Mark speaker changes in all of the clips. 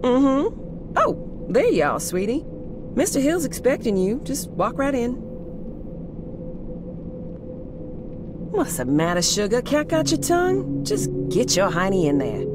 Speaker 1: Mm-hmm. Oh, there you are, sweetie. Mr. Hill's expecting you. Just walk right in. What's the matter, sugar? Cat got your tongue? Just get your hiney in there.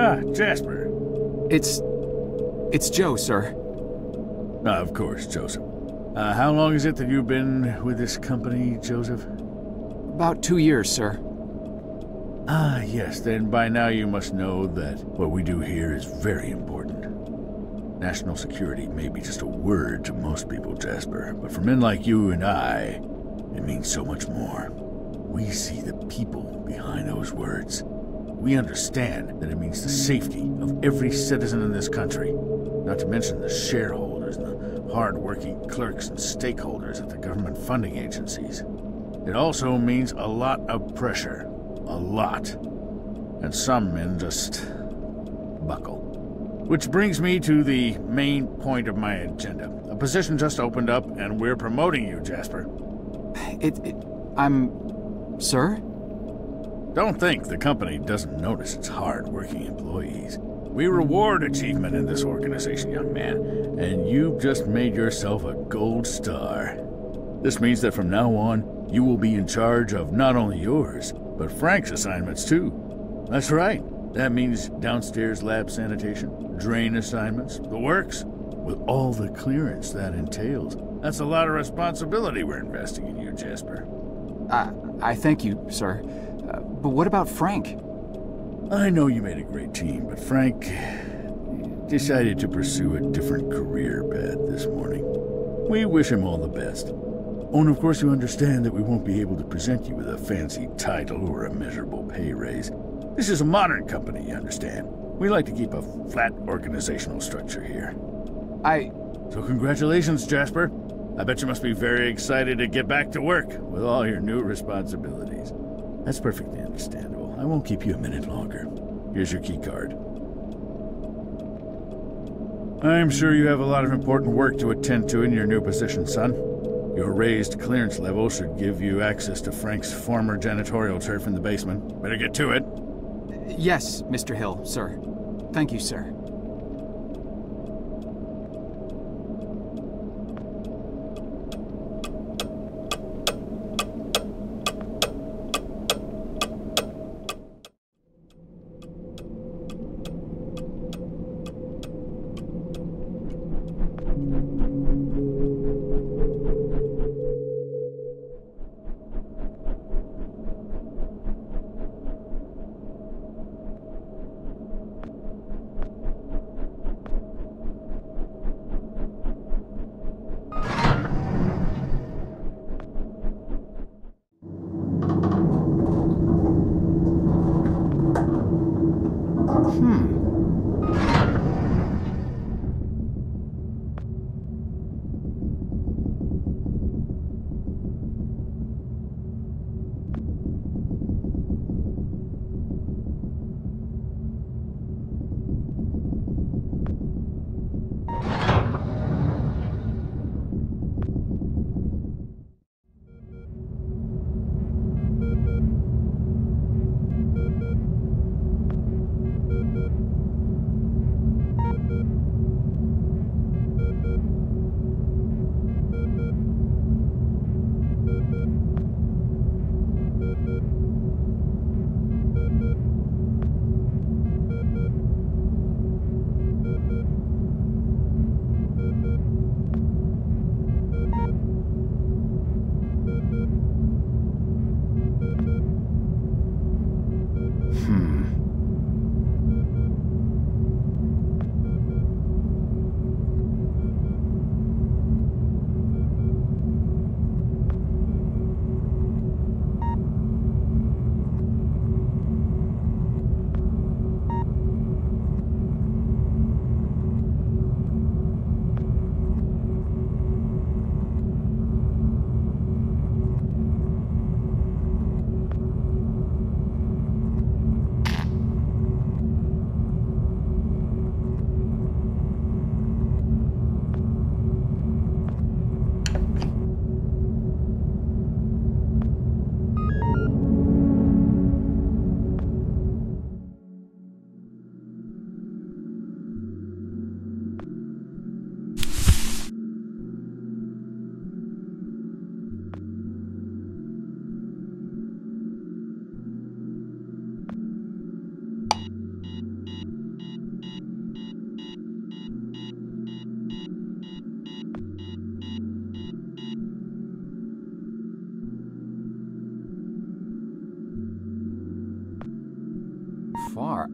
Speaker 2: Ah, Jasper.
Speaker 3: It's Joe, sir.
Speaker 2: Ah, of course, Joseph. How long is it that you've been with this company, Joseph?
Speaker 3: About 2 years, sir.
Speaker 2: Ah, yes, then by now you must know that what we do here is very important. National security may be just a word to most people, Jasper, but for men like you and I, it means so much more. We see the people behind those words. We understand that it means the safety of every citizen in this country, not to mention the shareholders and the hard-working clerks and stakeholders at the government funding agencies. It also means a lot of pressure. A lot. And some men just buckle. Which brings me to the main point of my agenda. A position just opened up, and we're promoting you, Jasper.
Speaker 3: Sir?
Speaker 2: Don't think the company doesn't notice its hard-working employees. We reward achievement in this organization, young man, and you've just made yourself a gold star. This means that from now on, you will be in charge of not only yours, but Frank's assignments too. That's right. That means downstairs lab sanitation, drain assignments, the works, with all the clearance that entails. That's a lot of responsibility we're investing in you, Jasper.
Speaker 3: I thank you, sir. But what about Frank?
Speaker 2: I know you made a great team, but Frank decided to pursue a different career path this morning. We wish him all the best. Oh, and of course you understand that we won't be able to present you with a fancy title or a measurable pay raise. This is a modern company, you understand. We like to keep a flat organizational structure here. So congratulations, Jasper. I bet you must be very excited to get back to work with all your new responsibilities. That's perfectly understandable. I won't keep you a minute longer. Here's your key card. I'm sure you have a lot of important work to attend to in your new position, son. Your raised clearance level should give you access to Frank's former janitorial turf in the basement. Better get to it.
Speaker 3: Yes, Mr. Hill, sir. Thank you, sir.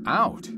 Speaker 3: out.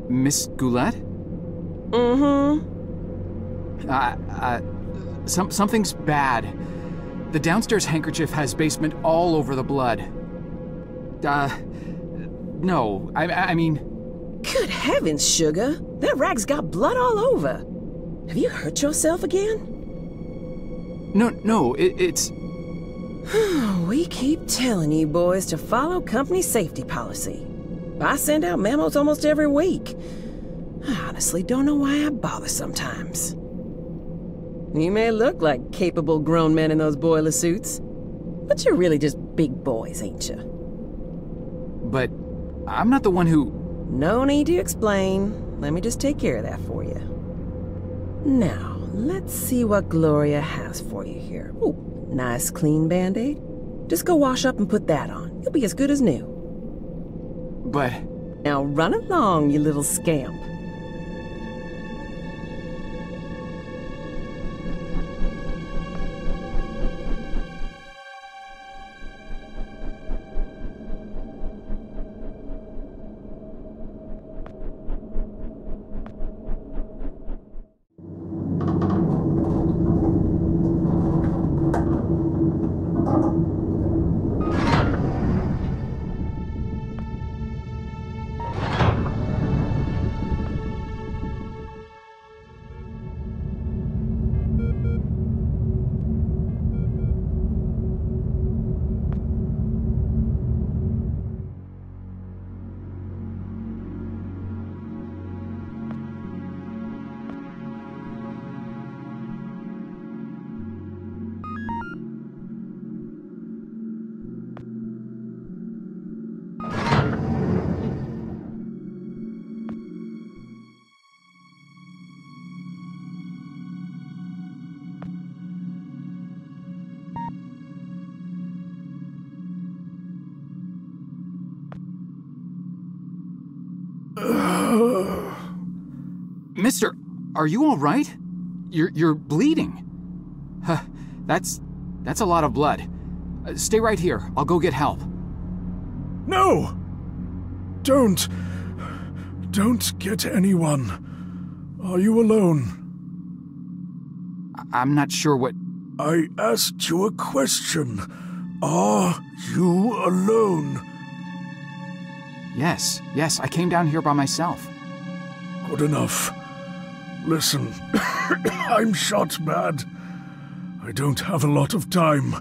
Speaker 3: Miss Goulet?
Speaker 1: Mm-hmm.
Speaker 3: Something's bad. The downstairs handkerchief has basement all over the blood. No, I mean...
Speaker 1: Good heavens, Sugar. That rag's got blood all over. Have you hurt yourself again?
Speaker 3: No, it's...
Speaker 1: We keep telling you boys to follow company safety policy. I send out memos almost every week. I honestly don't know why I bother sometimes. You may look like capable grown men in those boiler suits, but you're really just big boys, ain't you?
Speaker 3: But I'm not the one who...
Speaker 1: No need to explain. Let me just take care of that for you. Now, let's see what Gloria has for you here. Ooh, nice clean Band-Aid. Just go wash up and put that on. You'll be as good as new.
Speaker 3: But...
Speaker 1: Now run along, you little scamp.
Speaker 3: Mister, are you all right? You're bleeding. That's a lot of blood. Stay right here. I'll go get help.
Speaker 4: No! Don't get anyone. Are you alone?
Speaker 3: I'm not sure what...
Speaker 4: I asked you a question. Are you alone?
Speaker 3: Yes, I came down here by myself.
Speaker 4: Good enough. Listen, I'm shot bad. I don't have a lot of time,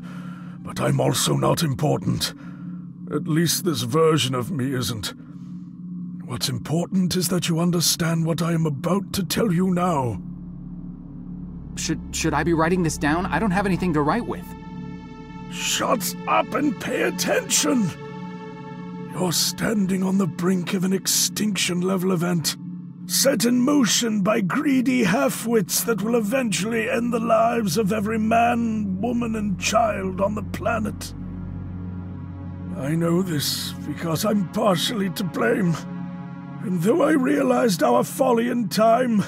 Speaker 4: but I'm also not important. At least this version of me isn't. What's important is that you understand what I am about to tell you now.
Speaker 3: Should I be writing this down? I don't have anything to write with.
Speaker 4: Shut up and pay attention! You're standing on the brink of an extinction-level event, set in motion by greedy half-wits that will eventually end the lives of every man, woman, and child on the planet. I know this because I'm partially to blame, and though I realized our folly in time,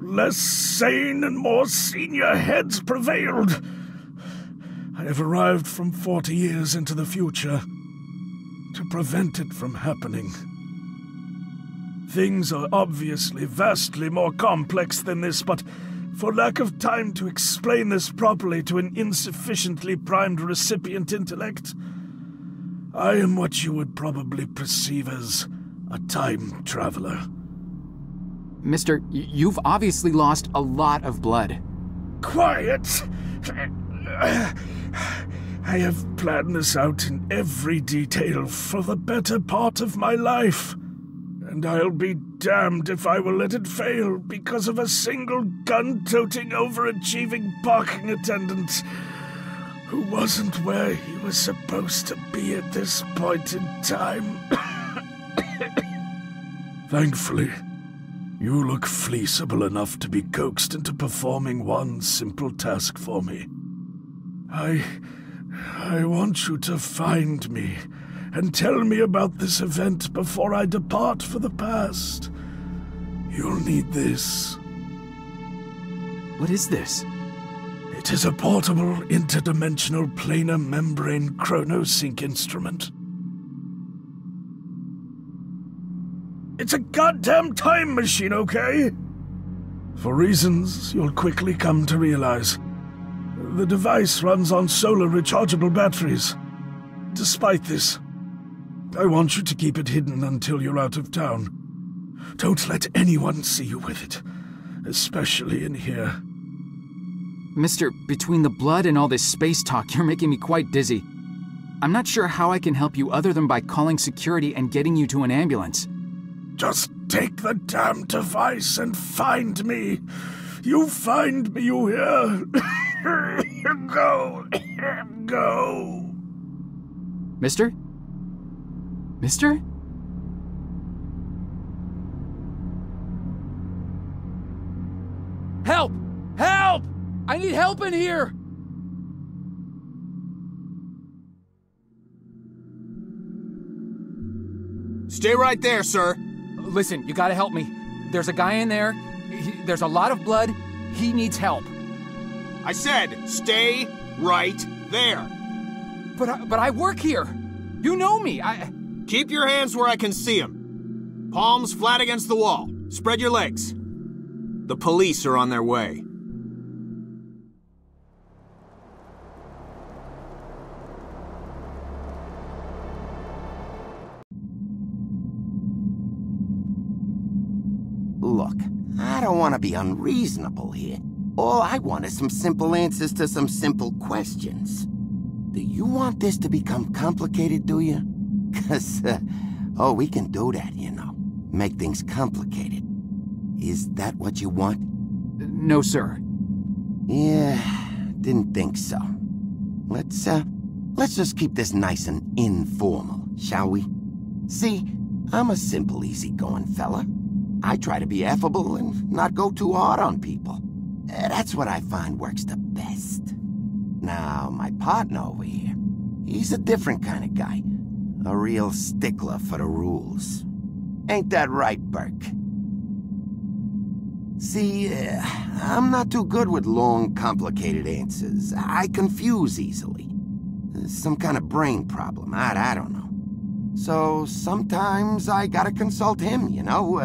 Speaker 4: less sane and more senior heads prevailed. I have arrived from 40 years into the future, to prevent it from happening. Things are obviously vastly more complex than this, but for lack of time to explain this properly to an insufficiently primed recipient intellect, I am what you would probably perceive as a time traveler.
Speaker 3: Mister, you've obviously lost a lot of blood.
Speaker 4: Quiet! I have planned this out in every detail for the better part of my life, and I'll be damned if I will let it fail because of a single gun-toting, overachieving parking attendant who wasn't where he was supposed to be at this point in time. Thankfully, you look fleeceable enough to be coaxed into performing one simple task for me. I want you to find me and tell me about this event before I depart for the past. You'll need this.
Speaker 3: What is this?
Speaker 4: It is a portable, interdimensional planar membrane chronosync instrument. It's a goddamn time machine, okay? For reasons you'll quickly come to realize, the device runs on solar rechargeable batteries. Despite this, I want you to keep it hidden until you're out of town. Don't let anyone see you with it, especially in here.
Speaker 3: Mister, between the blood and all this space talk, you're making me quite dizzy. I'm not sure how I can help you other than by calling security and getting you to an ambulance.
Speaker 4: Just take the damn device and find me. You find me, you hear? Go. Go.
Speaker 3: Mister? Mister? Help! Help! I need help in here!
Speaker 5: Stay right there, sir.
Speaker 3: Listen, you gotta help me. There's a guy in there. There's a lot of blood. He needs help.
Speaker 5: I said, stay right there.
Speaker 3: But I work here. You know me.
Speaker 5: Keep your hands where I can see them. Palms flat against the wall. Spread your legs. The police are on their way.
Speaker 6: Look, I don't want to be unreasonable here. All I want is some simple answers to some simple questions. Do you want this to become complicated, do you? 'Cause, we can do that, you know. Make things complicated. Is that what you want?
Speaker 3: No, sir.
Speaker 6: Yeah, didn't think so. Let's just keep this nice and informal, shall we? See, I'm a simple, easygoing fella. I try to be affable and not go too hard on people. That's what I find works the best. Now, my partner over here, he's a different kind of guy. A real stickler for the rules. Ain't that right, Burke? See, I'm not too good with long, complicated answers. I confuse easily. Some kind of brain problem, I don't know. So sometimes I gotta consult him, you know,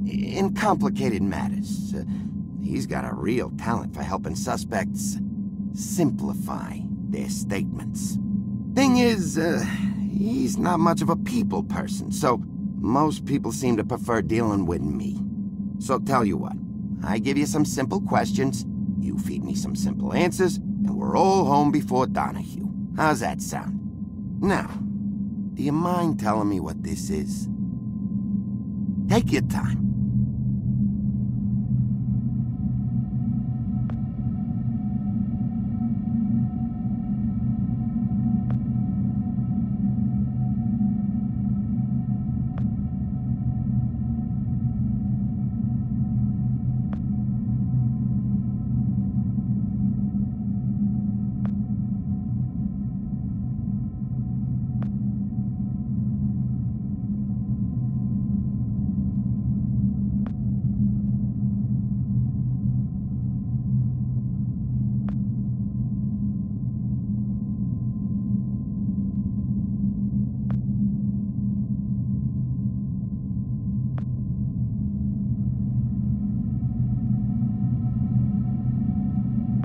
Speaker 6: in complicated matters. He's got a real talent for helping suspects simplify their statements. Thing is, he's not much of a people person, so most people seem to prefer dealing with me. So tell you what, I give you some simple questions, you feed me some simple answers, and we're all home before Donahue. How's that sound? Now, do you mind telling me what this is? Take your time.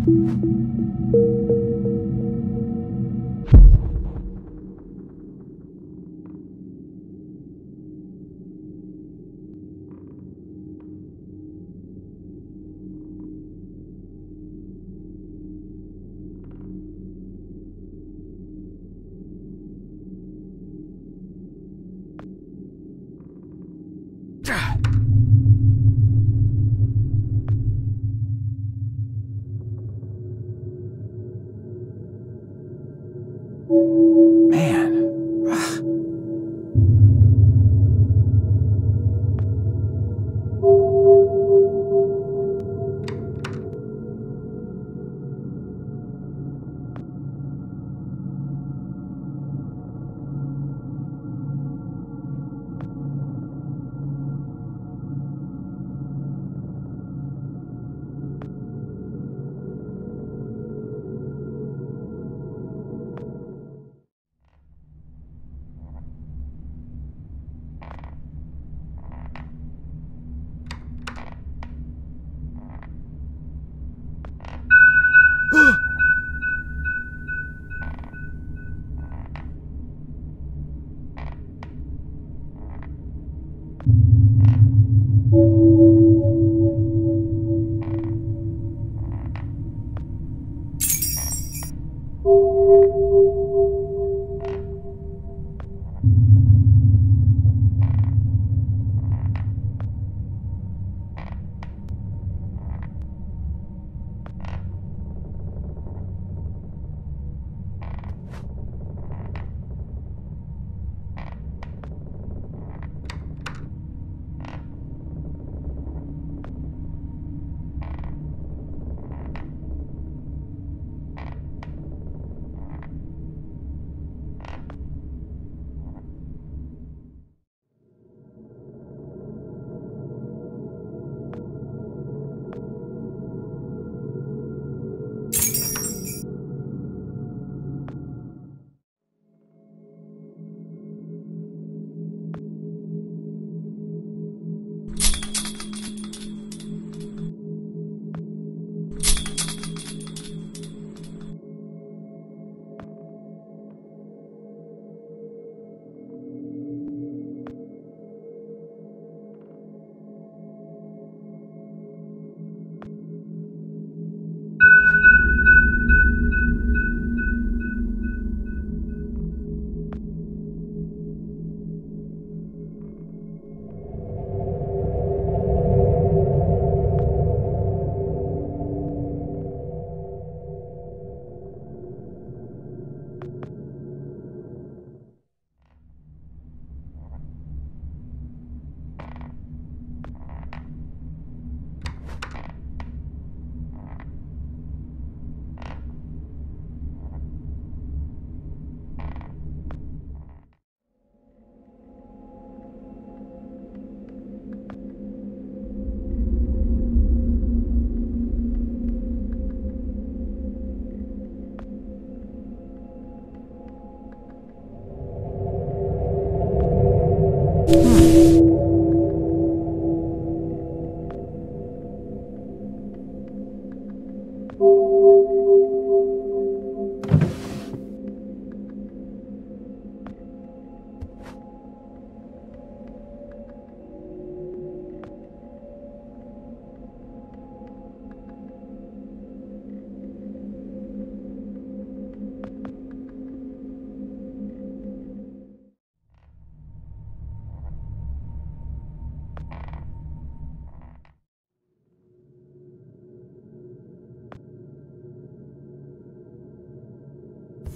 Speaker 3: Man.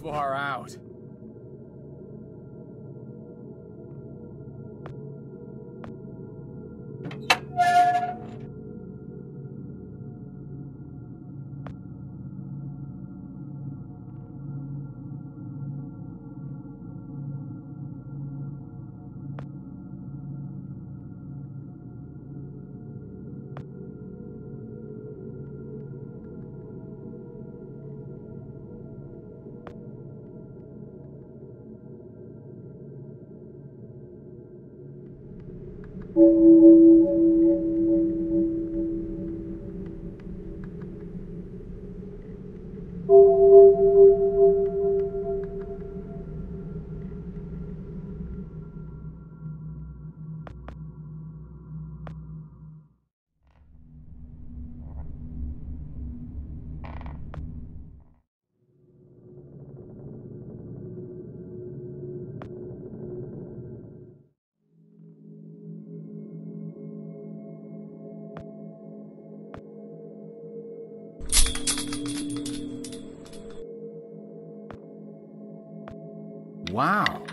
Speaker 7: Far out.
Speaker 2: Wow.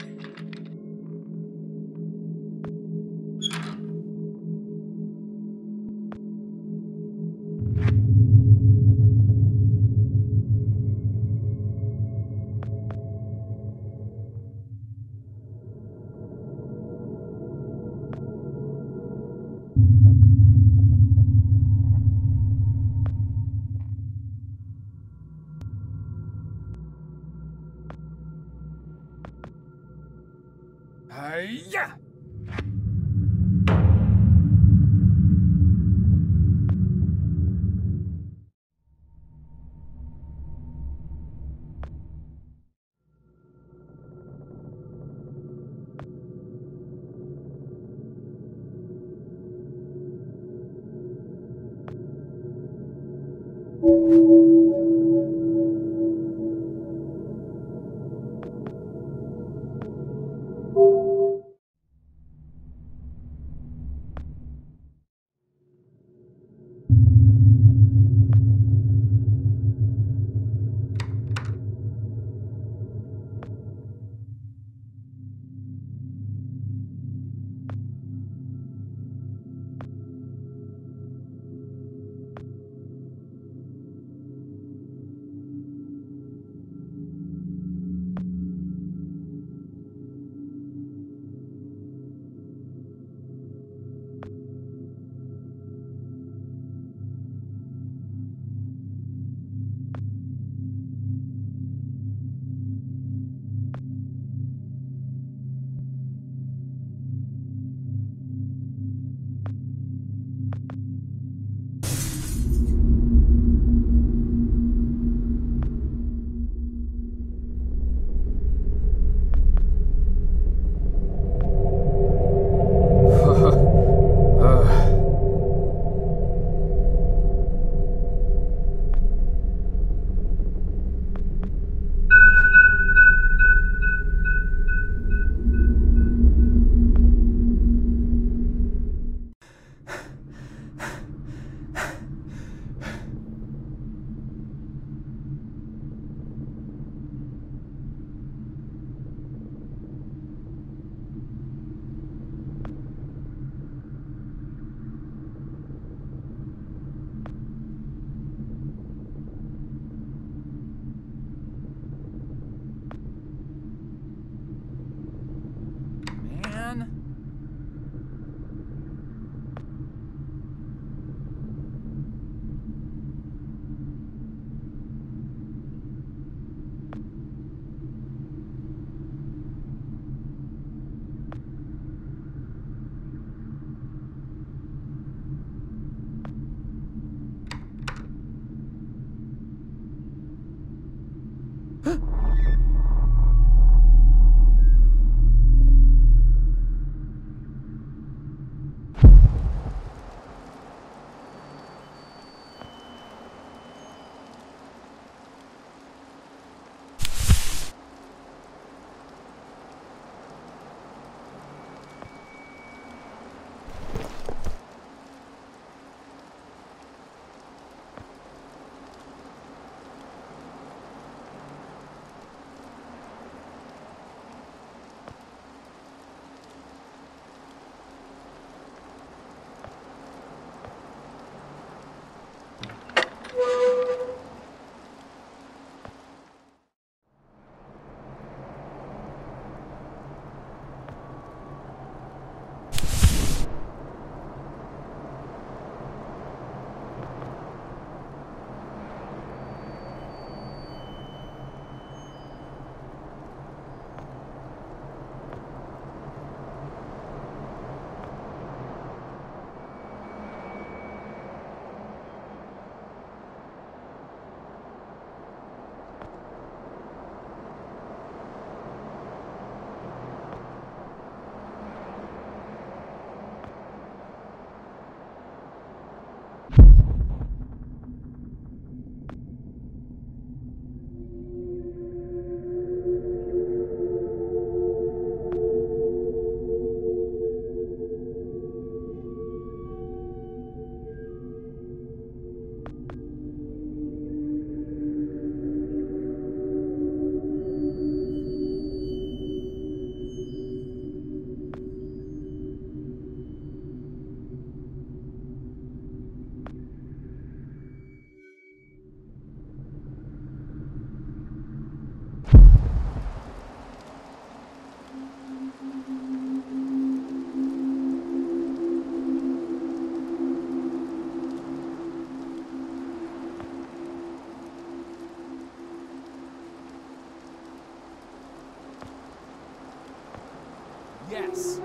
Speaker 7: Yeah! Yes.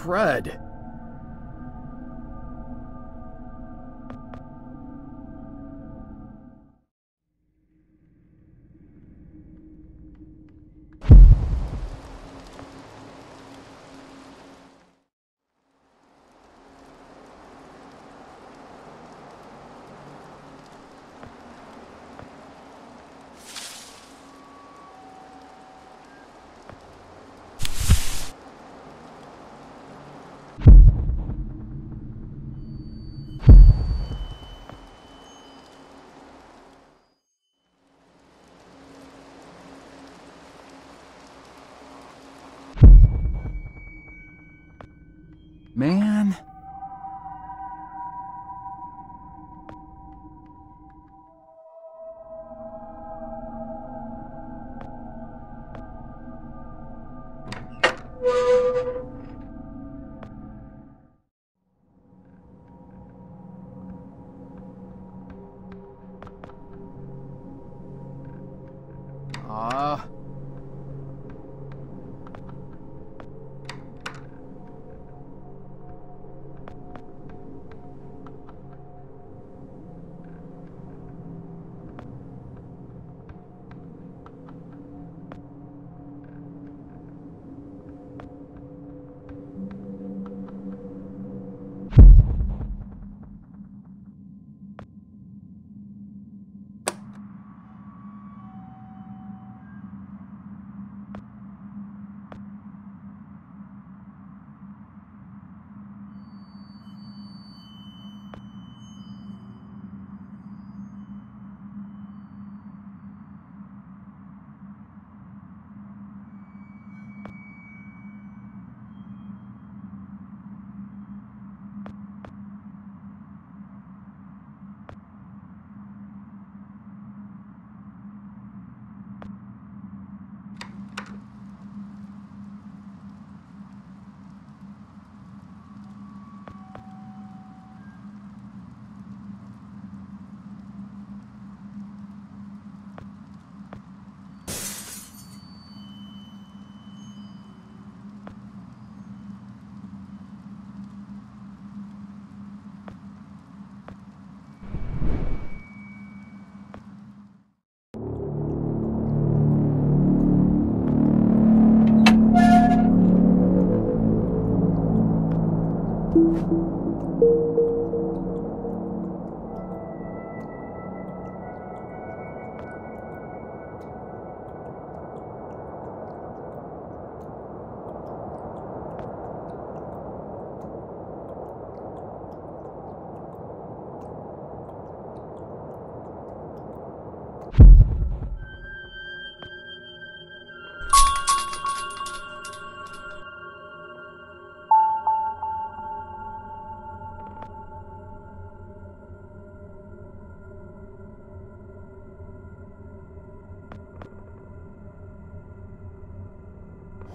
Speaker 7: Crud.
Speaker 3: Man.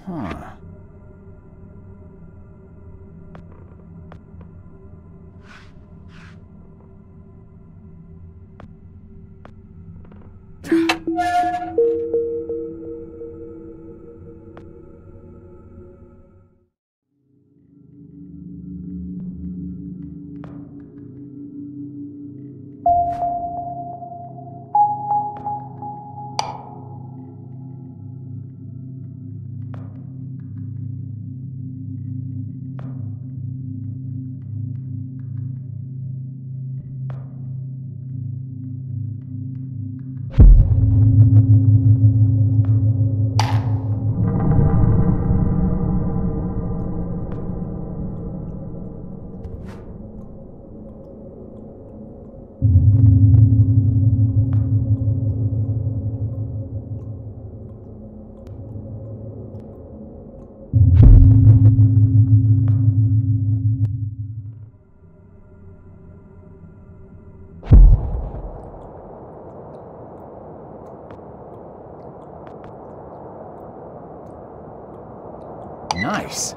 Speaker 2: Huh. Nice.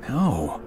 Speaker 2: No.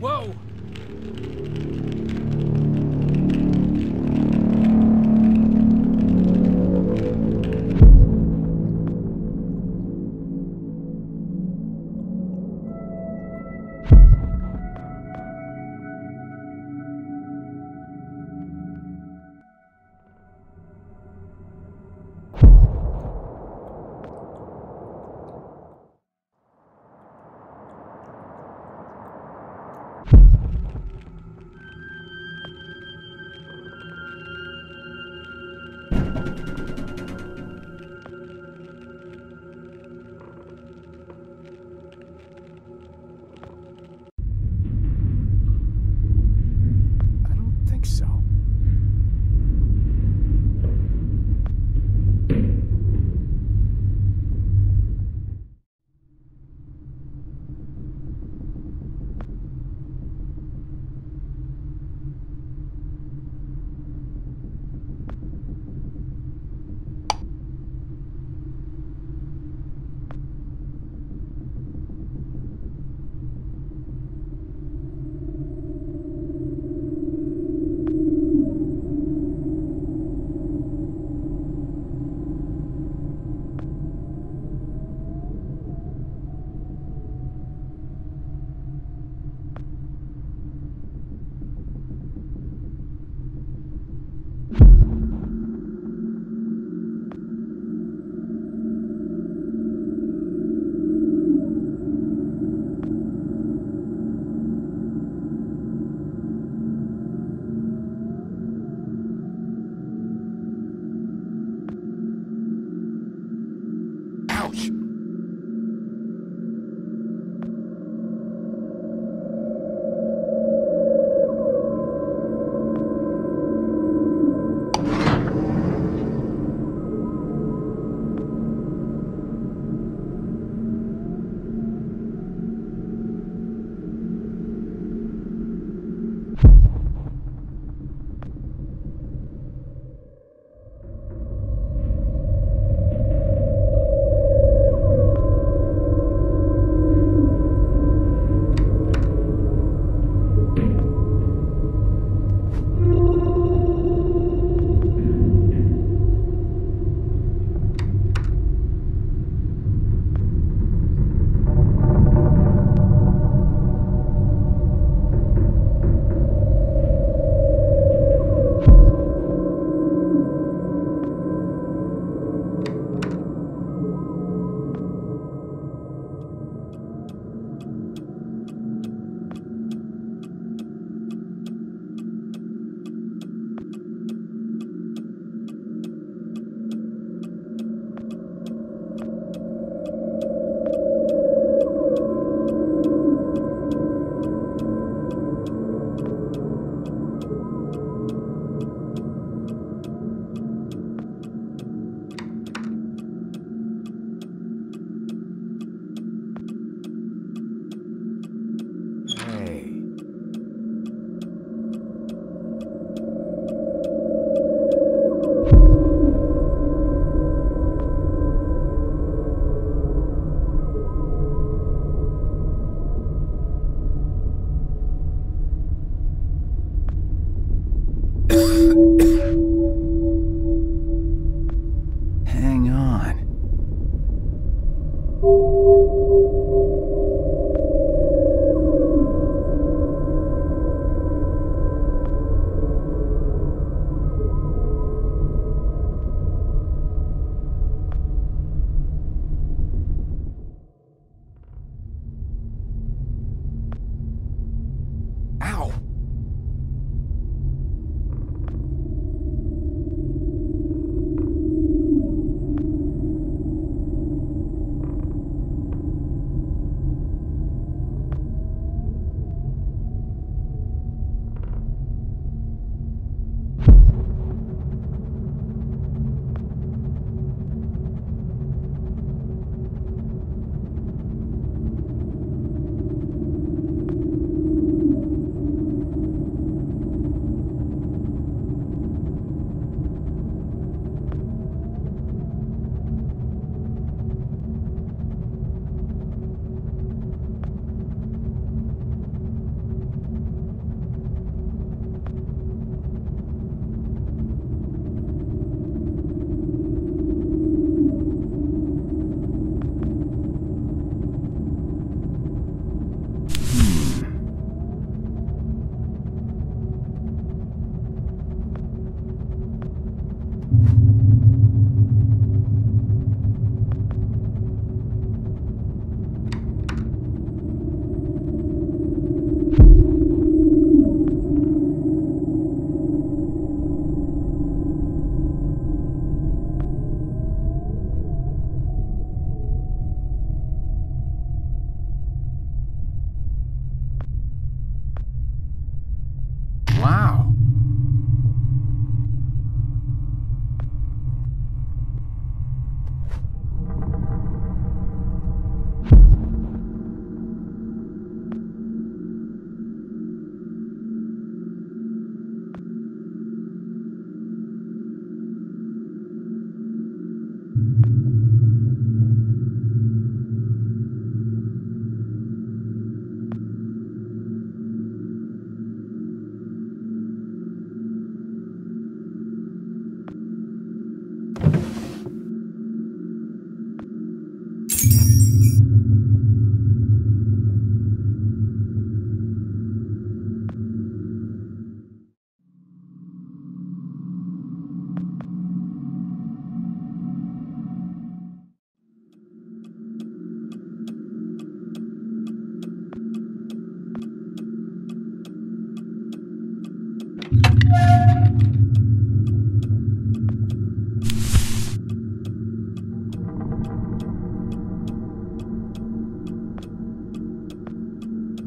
Speaker 2: Whoa!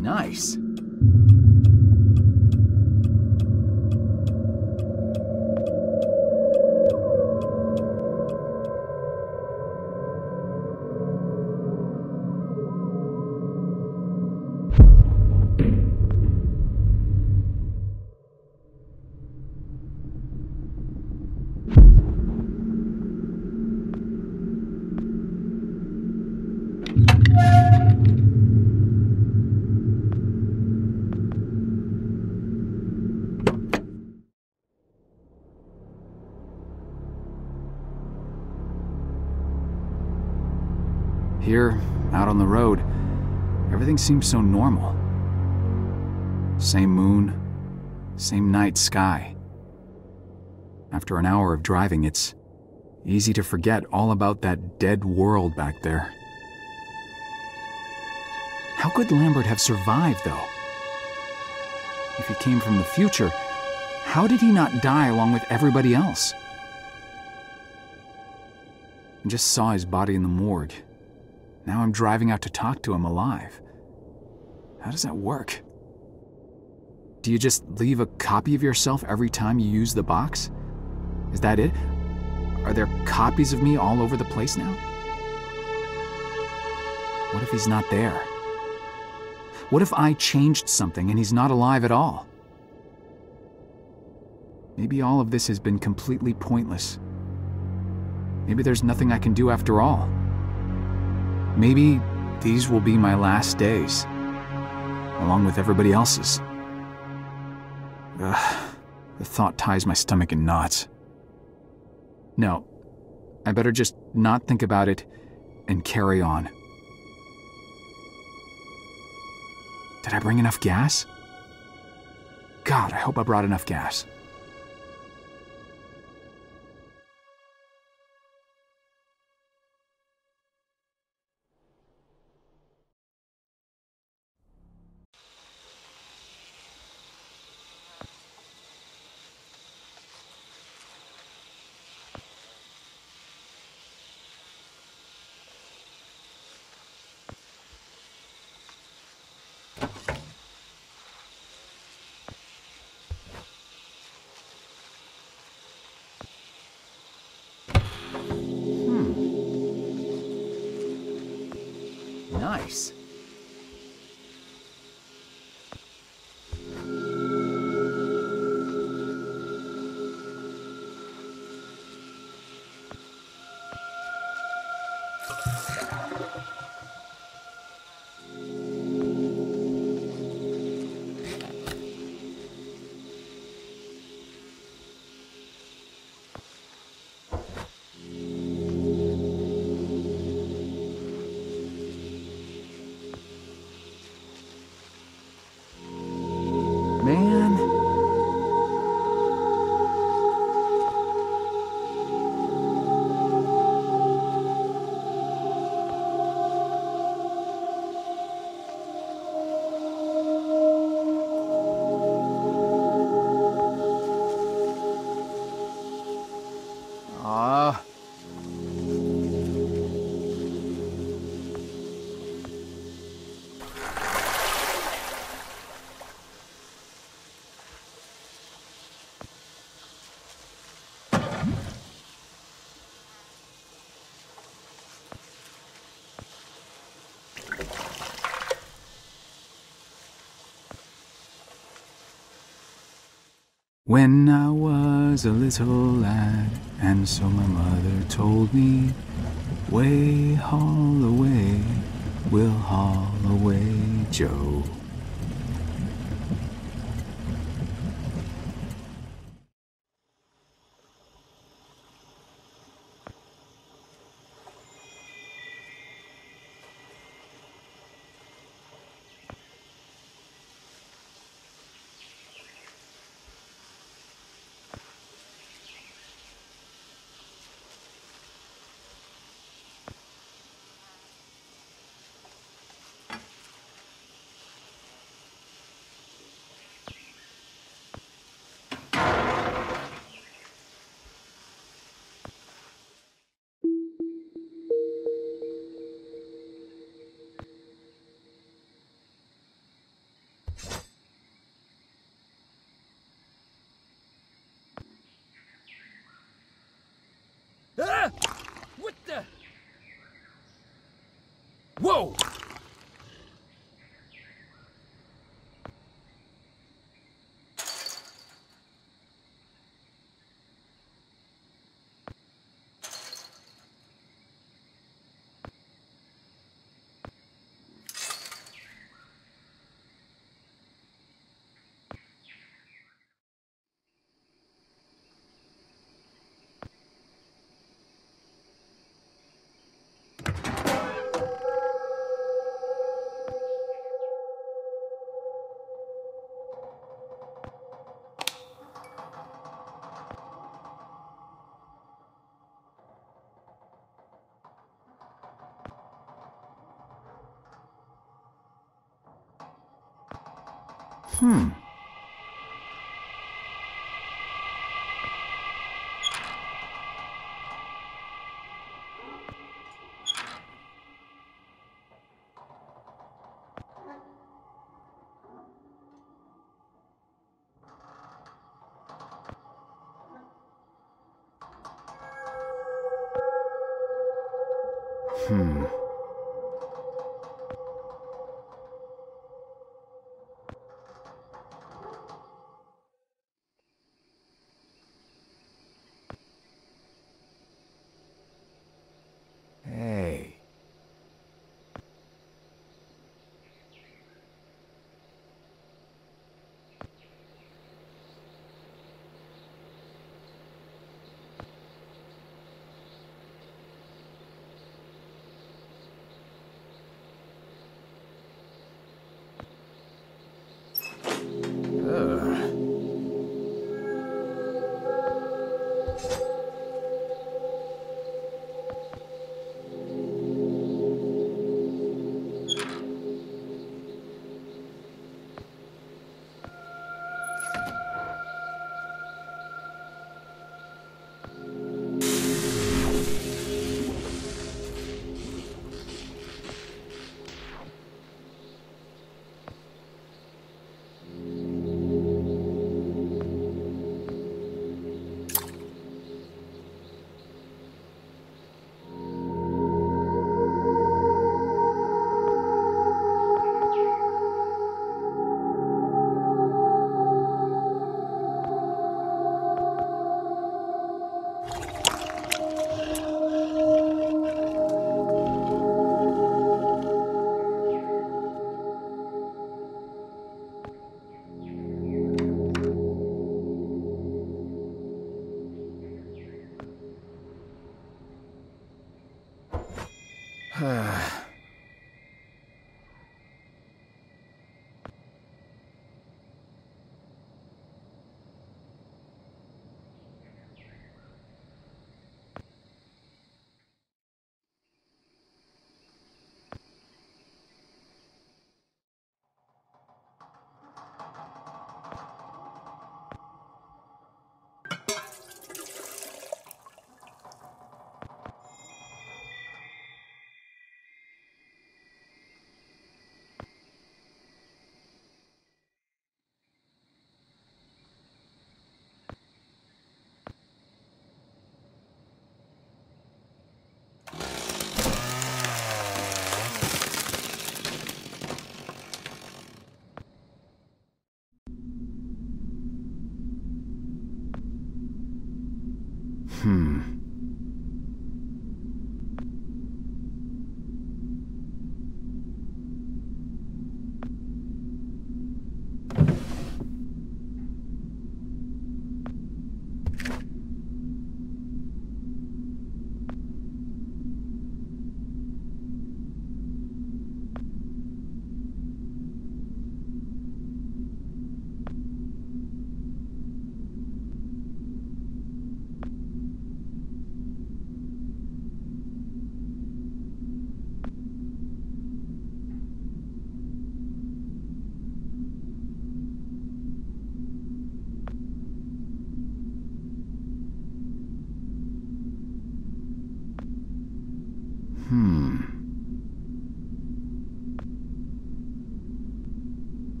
Speaker 3: Nice. Here, out on the road, everything seems so normal. Same moon, same night sky. After an hour of driving, it's easy to forget all about that dead world back there. How could Lambert have survived, though? If he came from the future, how did he not die along with everybody else? I just saw his body in the morgue. Now I'm driving out to talk to him alive. How does that work? Do you just leave a copy of yourself every time you use the box? Is that it? Are there copies of me all over the place now? What if he's not there? What if I changed something and he's not alive at all? Maybe all of this has been completely pointless. Maybe there's nothing I can do after all. Maybe these will be my last days, along with everybody else's. Ugh, the thought ties my stomach in knots. No, I better just not think about it and carry on. Did I bring enough gas? God, I hope I brought enough gas. Nice. Man. When I was a little lad, and so my mother told me, way haul away, we'll haul away, Joe. Hey.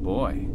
Speaker 3: Boy.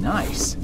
Speaker 3: Nice.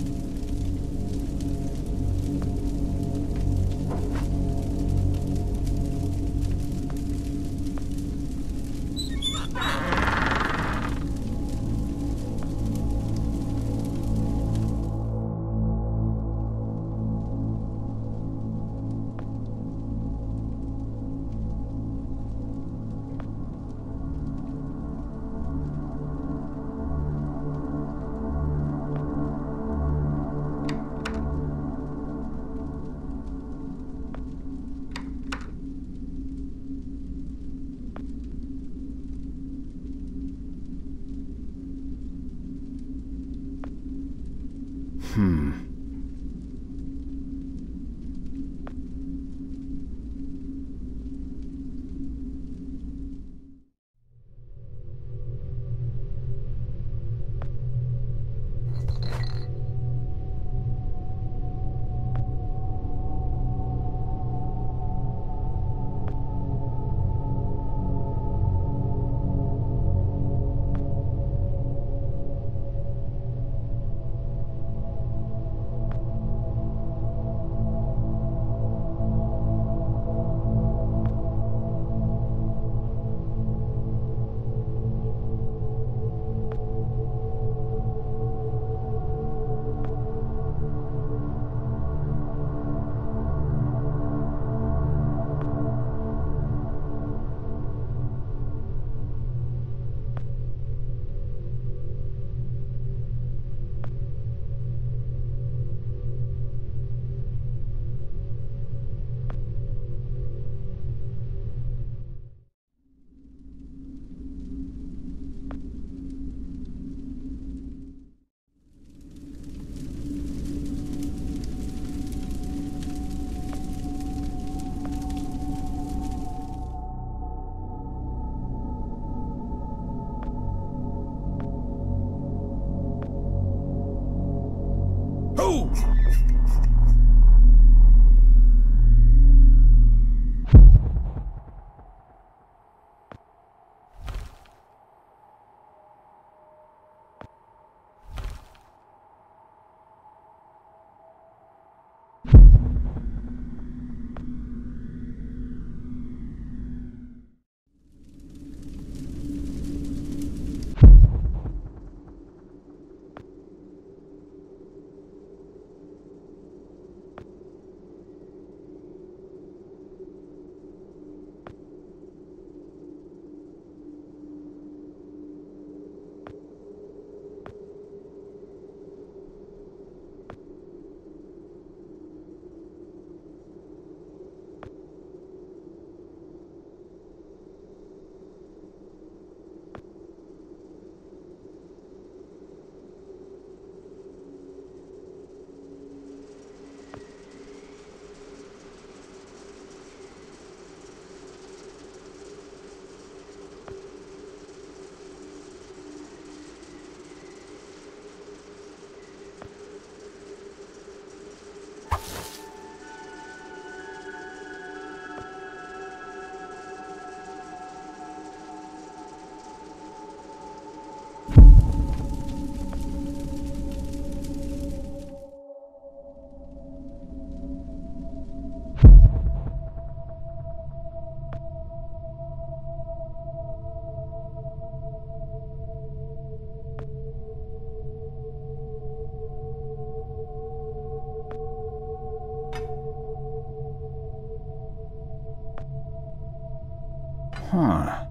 Speaker 2: Huh.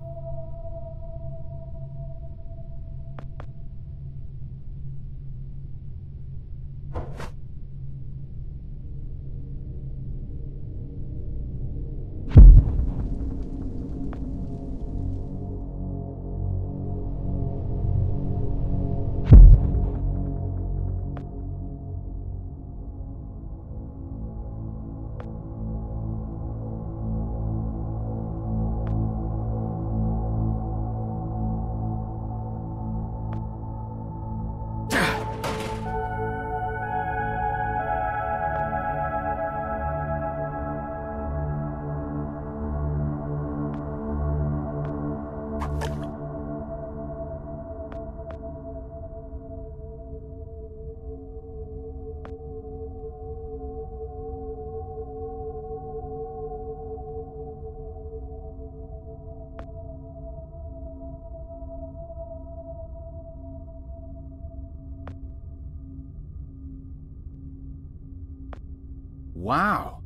Speaker 7: Wow.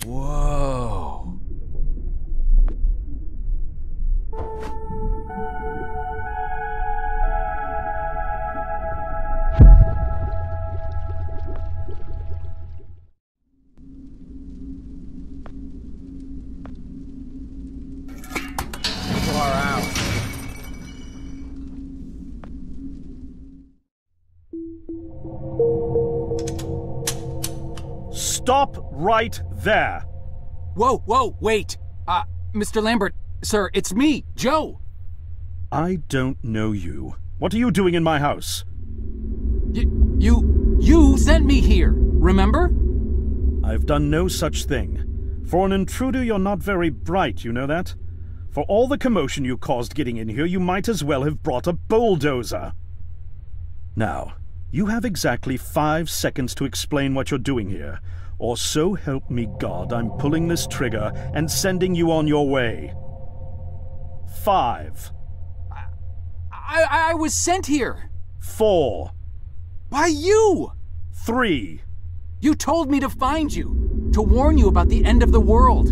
Speaker 7: Whoa. Far out.
Speaker 4: Stop right there!
Speaker 3: Whoa, whoa, wait! Mr. Lambert, sir, it's me, Joe!
Speaker 4: I don't know you. What are you doing in my house?
Speaker 3: You sent me here, remember?
Speaker 4: I've done no such thing. For an intruder, you're not very bright, you know that? For all the commotion you caused getting in here, you might as well have brought a bulldozer. Now, you have exactly 5 seconds to explain what you're doing here, or so help me God, I'm pulling this trigger and sending you on your way. 5.
Speaker 3: I was sent here.
Speaker 4: 4.
Speaker 3: By you!
Speaker 4: 3.
Speaker 3: You told me to find you, to warn you about the end of the world.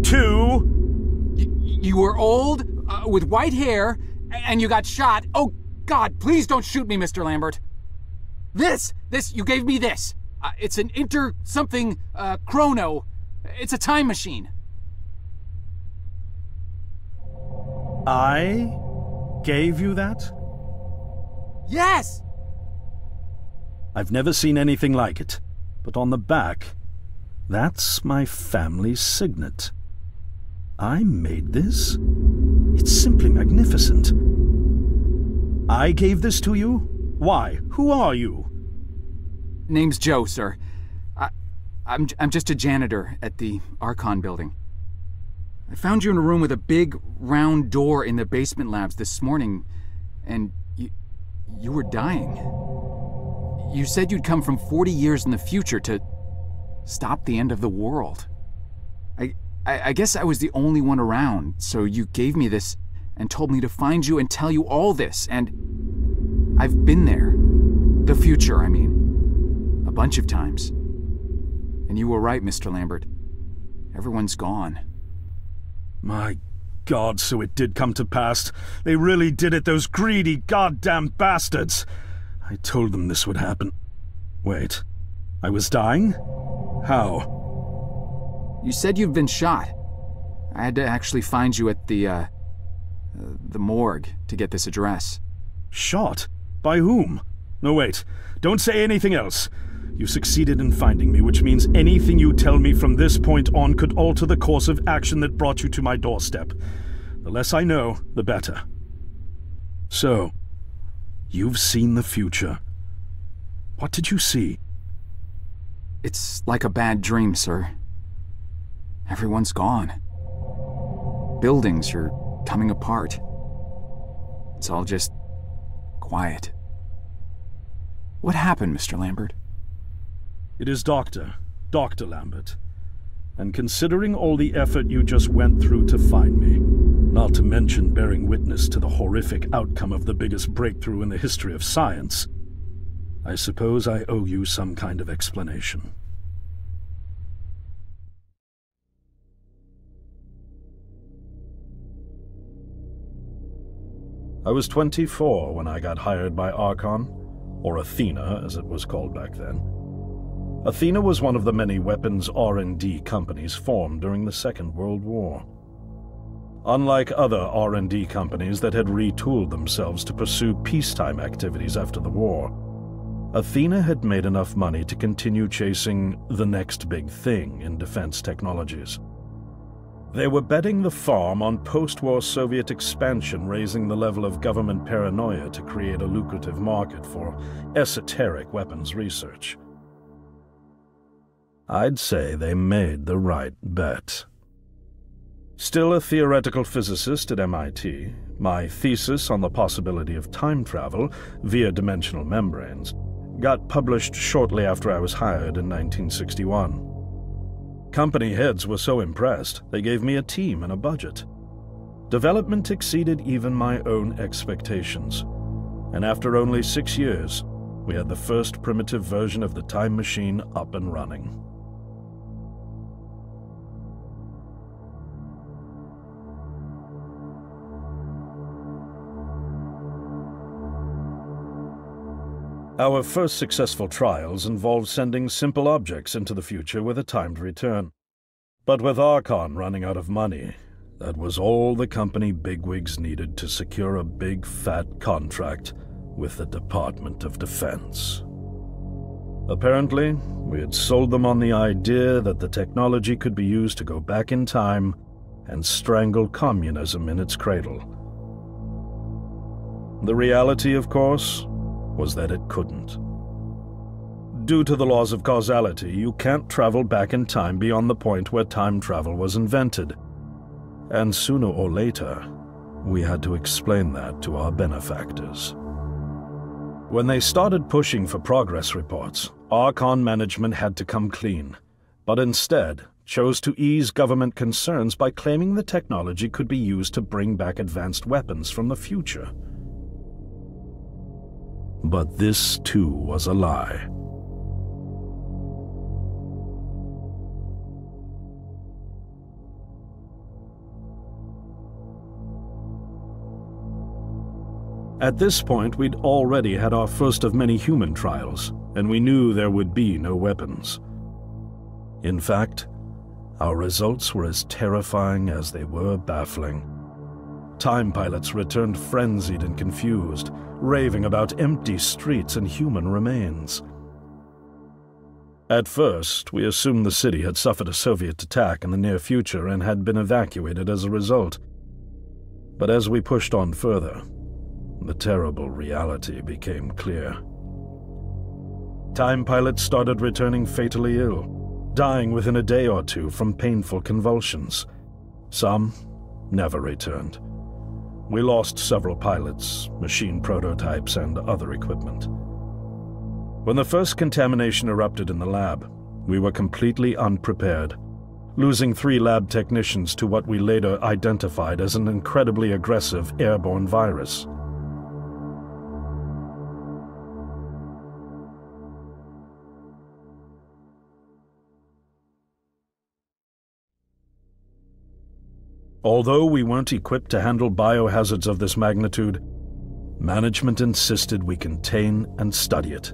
Speaker 4: 2.
Speaker 3: You were old, with white hair, and you got shot. Oh, God, please don't shoot me, Mr. Lambert. This, you gave me this. It's an chrono. It's a time machine.
Speaker 4: I gave you that?
Speaker 5: Yes!
Speaker 4: I've never seen anything like it, but on the back, that's my family's signet. I made this? It's simply magnificent. I gave this to you? Why? Who are you?
Speaker 3: Name's Joe, sir. I'm just a janitor at the Archon building. I found you in a room with a big, round door in the basement labs this morning, and you were dying. You said you'd come from 40 years in the future to stop the end of the world. I guess I was the only one around, so you gave me this and told me to find you and tell you all this, and I've been there. The future, I mean. A bunch of times. And you were right, Mr. Lambert. Everyone's gone.
Speaker 4: My God, so it did come to pass. They really did it, those greedy goddamn bastards. I told them this would happen. Wait, I was dying? How?
Speaker 3: You said you've been shot. I had to actually find you at the morgue to get this address.
Speaker 4: Shot? By whom? No, wait. Don't say anything else. You succeeded in finding me, which means anything you tell me from this point on could alter the course of action that brought you to my doorstep. The less I know, the better. So, you've seen the future. What did you see?
Speaker 3: It's like a bad dream, sir. Everyone's gone. Buildings are coming apart. It's all just quiet. What happened, Mr. Lambert?
Speaker 4: It is Dr. Lambert. And considering all the effort you just went through to find me, not to mention bearing witness to the horrific outcome of the biggest breakthrough in the history of science, I suppose I owe you some kind of explanation. I was 24 when I got hired by Archon, or Athena as it was called back then. Athena was one of the many weapons R&D companies formed during the Second World War. Unlike other R&D companies that had retooled themselves to pursue peacetime activities after the war, Athena had made enough money to continue chasing the next big thing in defense technologies. They were betting the farm on post-war Soviet expansion, raising the level of government paranoia to create a lucrative market for esoteric weapons research. I'd say they made the right bet. Still a theoretical physicist at MIT, my thesis on the possibility of time travel via dimensional membranes got published shortly after I was hired in 1961. Company heads were so impressed, they gave me a team and a budget. Development exceeded even my own expectations, and after only 6 years, we had the first primitive version of the time machine up and running. Our first successful trials involved sending simple objects into the future with a timed return. But with Archon running out of money, that was all the company bigwigs needed to secure a big fat contract with the Department of Defense. Apparently, we had sold them on the idea that the technology could be used to go back in time and strangle communism in its cradle. The reality, of course, was that it couldn't. Due to the laws of causality, you can't travel back in time beyond the point where time travel was invented. And sooner or later, we had to explain that to our benefactors. When they started pushing for progress reports, Archon management had to come clean, but instead chose to ease government concerns by claiming the technology could be used to bring back advanced weapons from the future. But this, too, was a lie. At this point, we'd already had our first of many human trials, and we knew there would be no weapons. In fact, our results were as terrifying as they were baffling. Time pilots returned frenzied and confused, raving about empty streets and human remains. At first, we assumed the city had suffered a Soviet attack in the near future and had been evacuated as a result. But as we pushed on further, the terrible reality became clear. Time pilots started returning fatally ill, dying within a day or two from painful convulsions. Some never returned. We lost several pilots, machine prototypes, and other equipment. When the first contamination erupted in the lab, we were completely unprepared, losing 3 lab technicians to what we later identified as an incredibly aggressive airborne virus. Although we weren't equipped to handle biohazards of this magnitude, management insisted we contain and study it.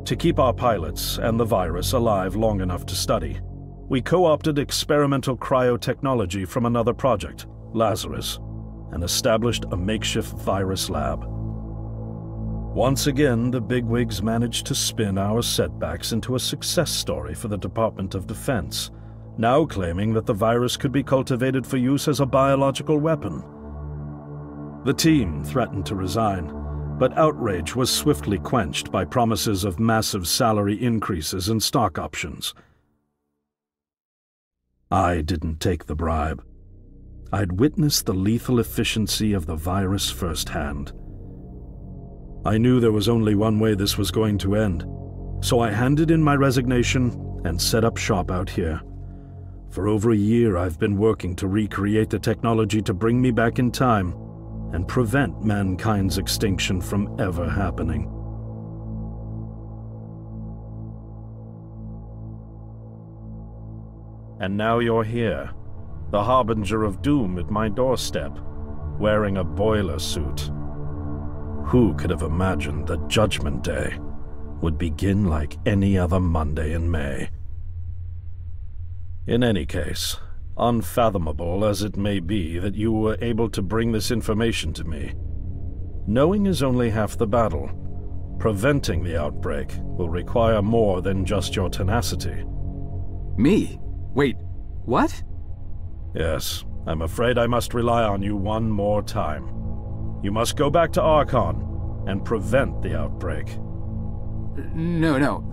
Speaker 4: To keep our pilots and the virus alive long enough to study, we co-opted experimental cryotechnology from another project, Lazarus, and established a makeshift virus lab. Once again, the bigwigs managed to spin our setbacks into a success story for the Department of Defense, now claiming that the virus could be cultivated for use as a biological weapon. The team threatened to resign, but outrage was swiftly quenched by promises of massive salary increases and stock options. I didn't take the bribe. I'd witnessed the lethal efficiency of the virus firsthand. I knew there was only one way this was going to end, so I handed in my resignation and set up shop out here. For over a year, I've been working to recreate the technology to bring me back in time and prevent mankind's extinction from ever happening. And now you're here, the harbinger of doom at my doorstep, wearing a boiler suit. Who could have imagined that Judgment Day would begin like any other Monday in May? In any case, unfathomable as it may be that you were able to bring this information to me, knowing is only half the battle. Preventing the outbreak will require more than just your tenacity.
Speaker 3: Me? Wait, what?
Speaker 4: Yes, I'm afraid I must rely on you one more time. You must go back to Archon and prevent the outbreak.
Speaker 3: No,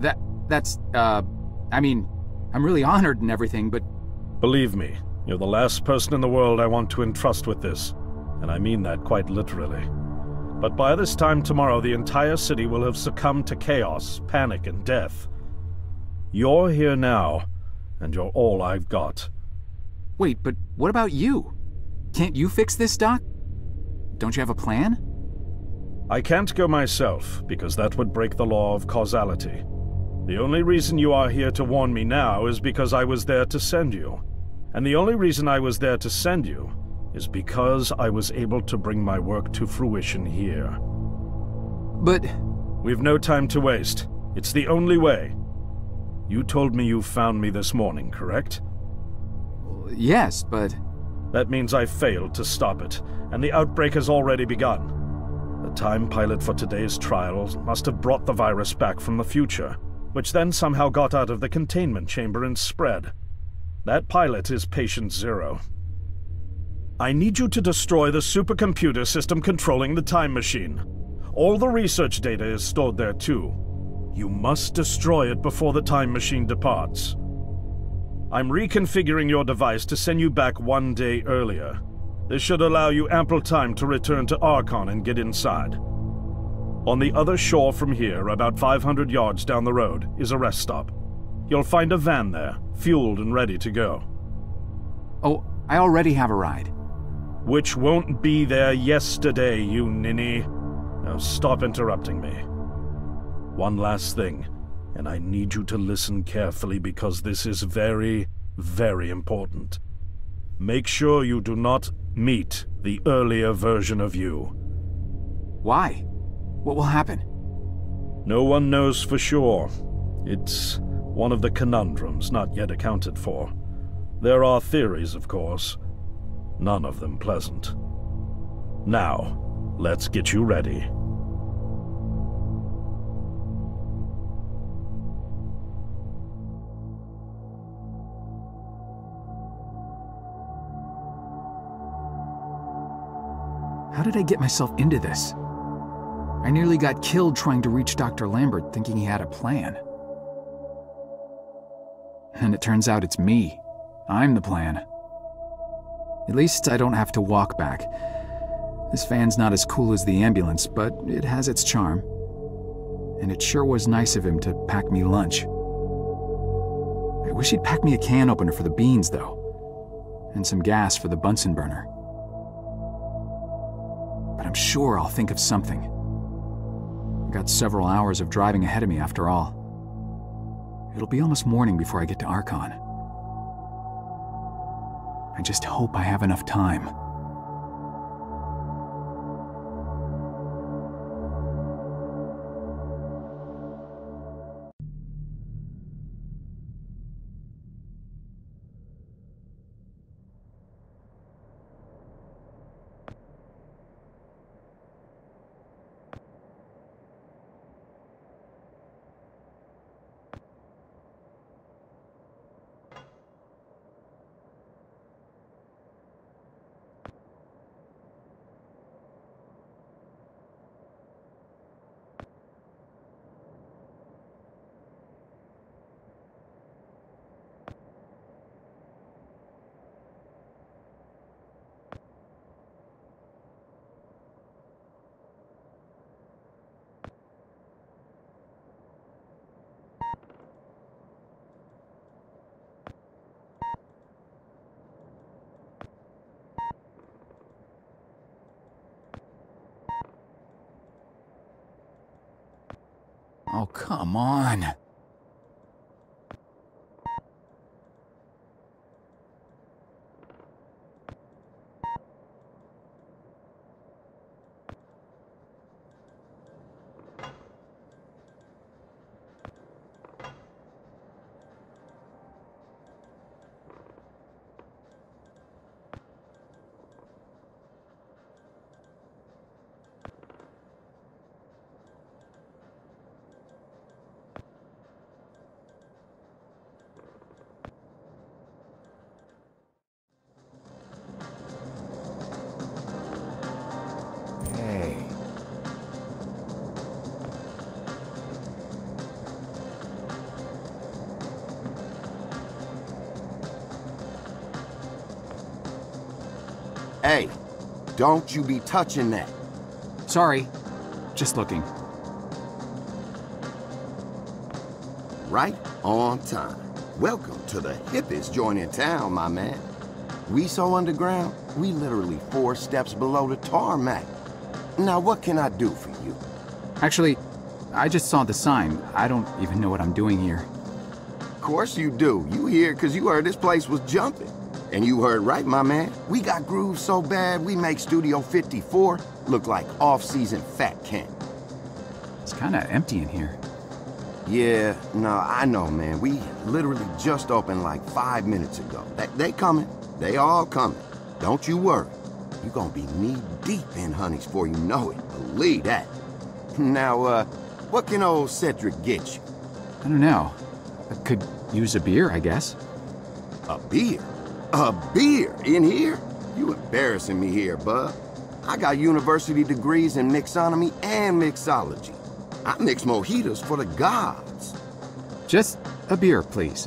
Speaker 3: that's, I mean, I'm really honored and everything, but...
Speaker 4: Believe me, you're the last person in the world I want to entrust with this, and I mean that quite literally. But by this time tomorrow, the entire city will have succumbed to chaos, panic, and death. You're here now, and you're all I've got.
Speaker 3: Wait, but what about you? Can't you fix this, Doc? Don't you have a plan?
Speaker 4: I can't go myself, because that would break the law of causality. The only reason you are here to warn me now is because I was there to send you. And the only reason I was there to send you is because I was able to bring my work to fruition here.
Speaker 3: But...
Speaker 4: We've no time to waste. It's the only way. You told me you found me this morning, correct?
Speaker 3: Yes, but...
Speaker 4: That means I failed to stop it, and the outbreak has already begun. The time pilot for today's trials must have brought the virus back from the future, which then somehow got out of the containment chamber and spread. That pilot is Patient Zero. I need you to destroy the supercomputer system controlling the time machine. All the research data is stored there too. You must destroy it before the time machine departs. I'm reconfiguring your device to send you back 1 day earlier. This should allow you ample time to return to Archon and get inside. On the other shore from here, about 500 yards down the road, is a rest stop. You'll find a van there, fueled and ready to go.
Speaker 3: Oh, I already have a ride.
Speaker 4: Which won't be there yesterday, you ninny. Now stop interrupting me. One last thing, and I need you to listen carefully because this is very, very important. Make sure you do not meet the earlier version of you.
Speaker 3: Why? What will happen?
Speaker 4: No one knows for sure. It's one of the conundrums not yet accounted for. There are theories, of course. None of them pleasant. Now, let's get you ready.
Speaker 3: How did I get myself into this? I nearly got killed trying to reach Dr. Lambert thinking he had a plan. And it turns out it's me. I'm the plan. At least I don't have to walk back. This van's not as cool as the ambulance, but it has its charm. And it sure was nice of him to pack me lunch. I wish he'd pack me a can opener for the beans, though. And some gas for the Bunsen burner. But I'm sure I'll think of something. I've got several hours of driving ahead of me after all. It'll be almost morning before I get to Archon. I just hope I have enough time. Oh, come on.
Speaker 6: Hey, don't you be touching that.
Speaker 3: Sorry. Just looking.
Speaker 6: Right on time. Welcome to the hippest joint in town, my man. We so underground, we literally 4 steps below the tarmac. Now what can I do for you?
Speaker 3: Actually, I just saw the sign. I don't even know what I'm doing here.
Speaker 6: Of course you do. You here because you heard this place was jumping. And you heard right, my man. We got grooves so bad, we make Studio 54 look like off-season fat camp.
Speaker 3: It's kinda empty in here.
Speaker 6: Yeah, no, I know, man. We literally just opened like 5 minutes ago. They coming. They all coming. Don't you worry. You gonna be knee-deep in honeys before you know it. Believe that. Now, what can old Cedric get you?
Speaker 3: I don't know. I could use a beer, I guess.
Speaker 6: A beer? A beer in here? You embarrassing me here, bub. I got university degrees in mixonomy and mixology. I mix mojitos for the gods.
Speaker 3: Just a beer, please.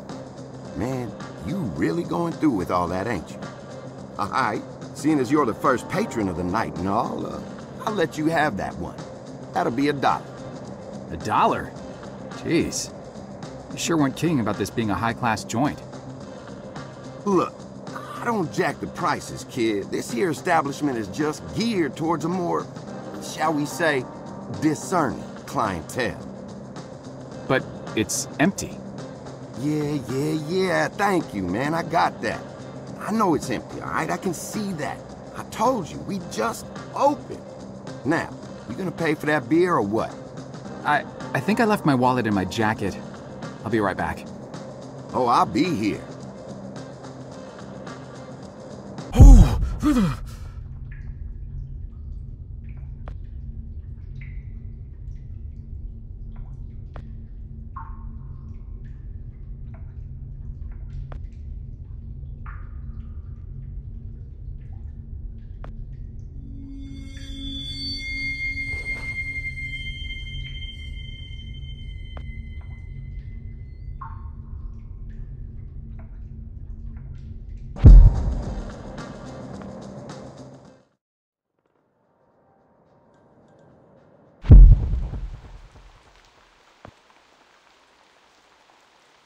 Speaker 6: Man, you really going through with all that, ain't you? All right, seeing as you're the first patron of the night and all, I'll let you have that one. That'll be $1.
Speaker 3: $1? Jeez. You sure weren't kidding about this being a high-class joint.
Speaker 6: Look, I don't jack the prices, kid. This here establishment is just geared towards a more, shall we say, discerning clientele.
Speaker 3: But it's empty.
Speaker 6: Yeah. Thank you, man. I got that. I know it's empty, all right? I can see that. I told you, we just opened. Now, you gonna pay for that beer or what?
Speaker 3: I think I left my wallet in my jacket. I'll be right back.
Speaker 6: Oh, I'll be here.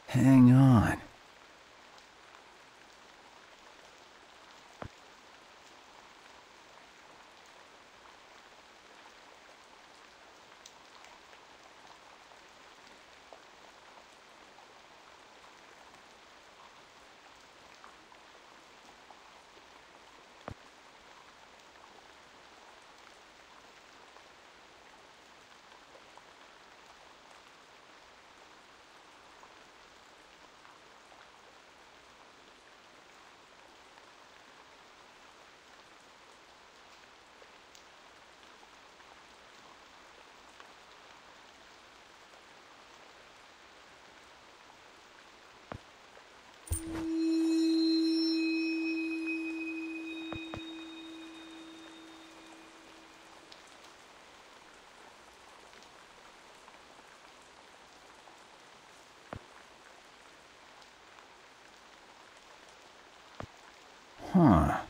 Speaker 3: Hang on. Huh.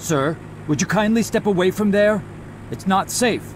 Speaker 8: Sir, would you kindly step away from there? It's not safe.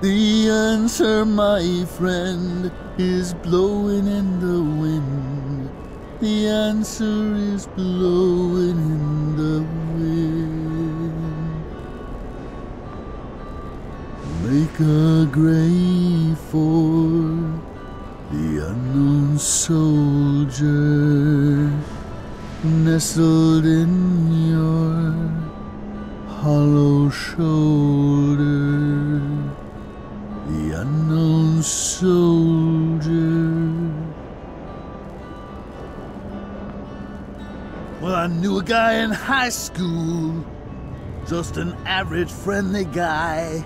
Speaker 9: The answer, my friend, is blowing in the wind. The answer is blowing in the wind. Make a grave for the unknown soldier nestled in your hollow shoulder. The unknown soldier. Well, I knew a guy in high school, just an average friendly guy,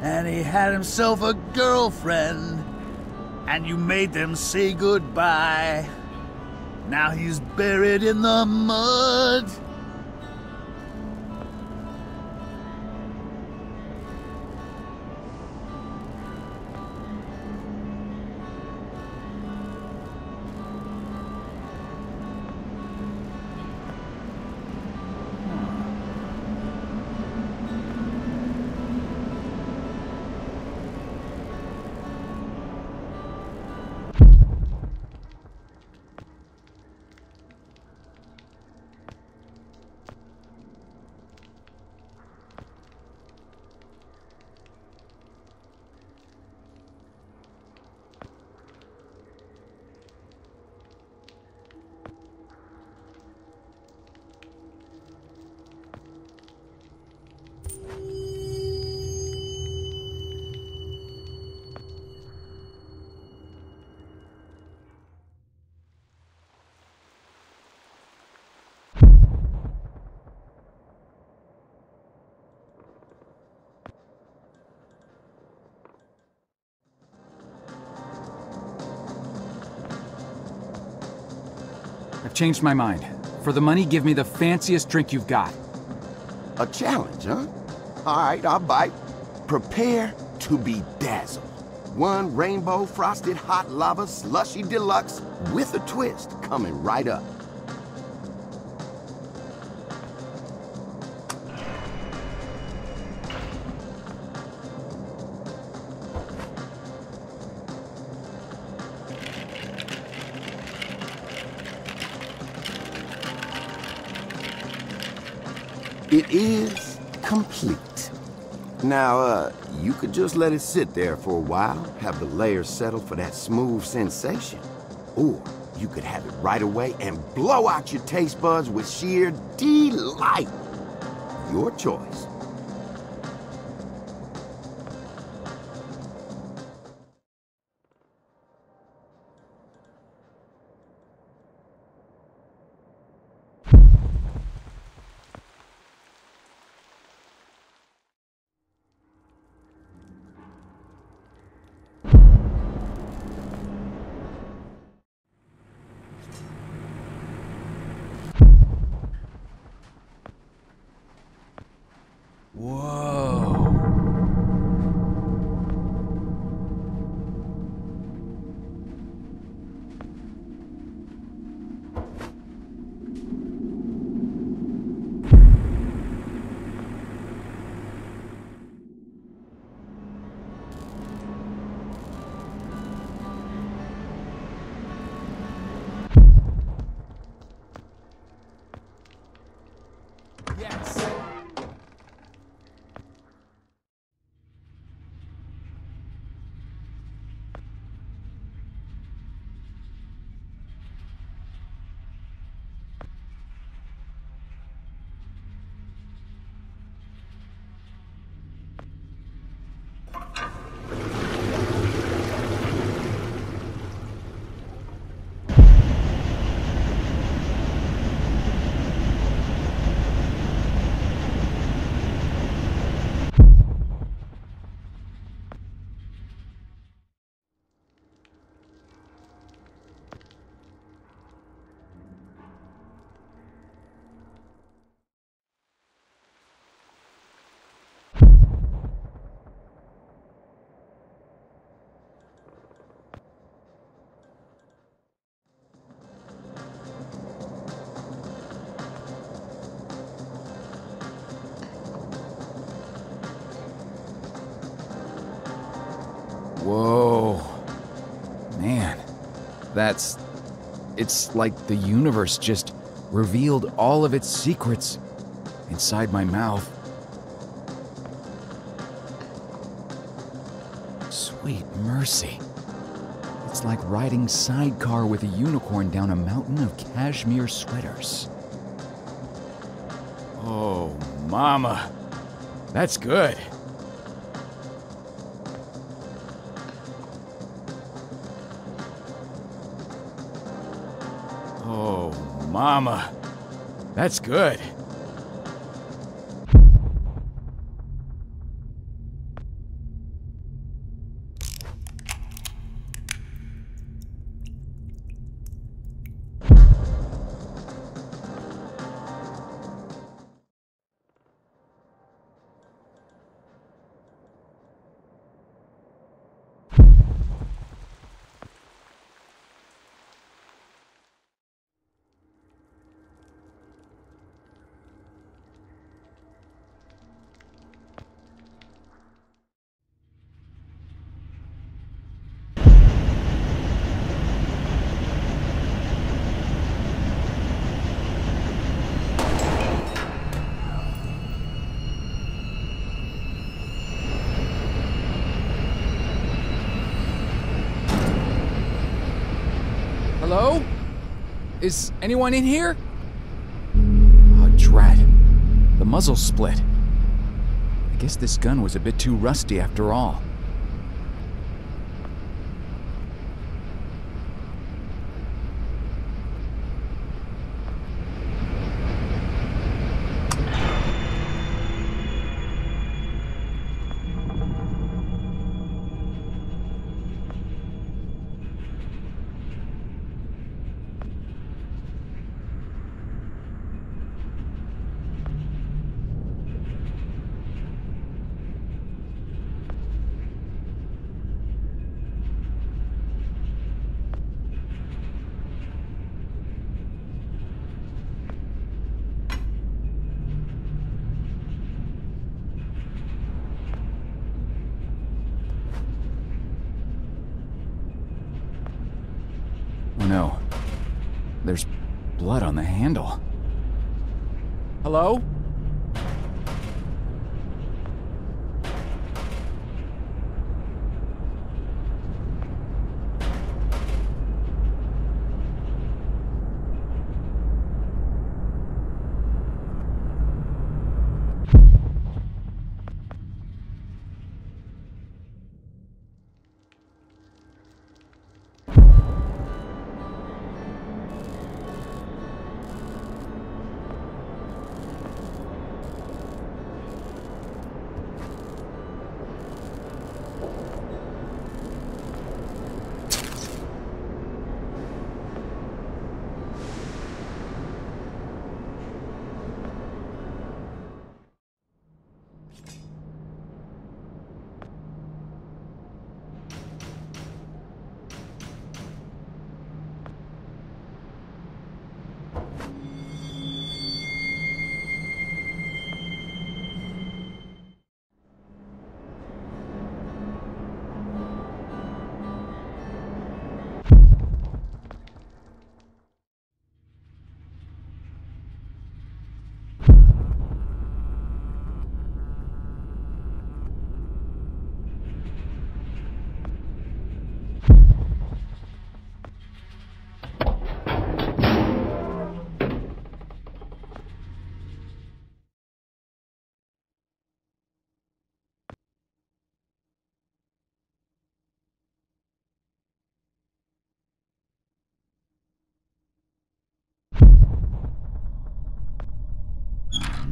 Speaker 9: and he had himself a girlfriend, and you made them say goodbye. Now he's buried in the mud.
Speaker 3: I've changed my mind. For the money, give me the fanciest drink you've got.
Speaker 6: A challenge, huh? All right, I'll bite. Prepare to be dazzled. One rainbow frosted hot lava slushy deluxe with a twist coming right up. It is complete. Now, you could just let it sit there for a while, have the layers settle for that smooth sensation. Or you could have it right away and blow out your taste buds with sheer delight. Your choice.
Speaker 3: Whoa. Man, it's like the universe just revealed all of its secrets inside my mouth. Sweet mercy. It's like riding sidecar with a unicorn down a mountain of cashmere sweaters. Oh, mama. That's good. Oh, mama. That's good. Hello? Is anyone in here? Oh, drat. The muzzle split. I guess this gun was a bit too rusty after all. there's blood on the handle. Hello?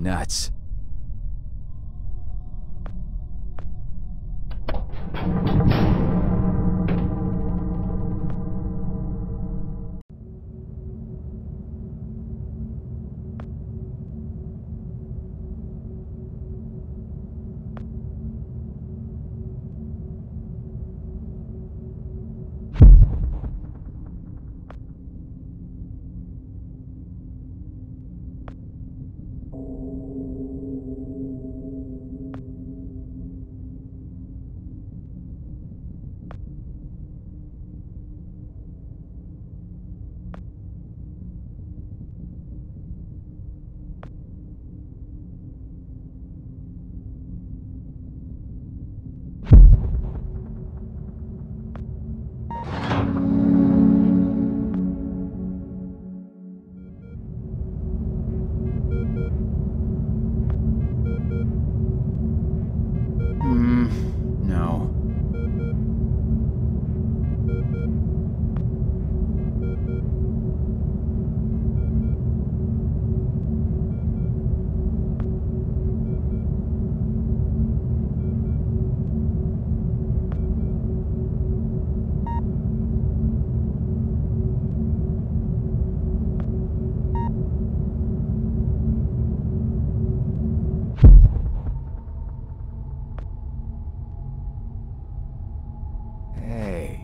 Speaker 3: Nuts. No. Hey.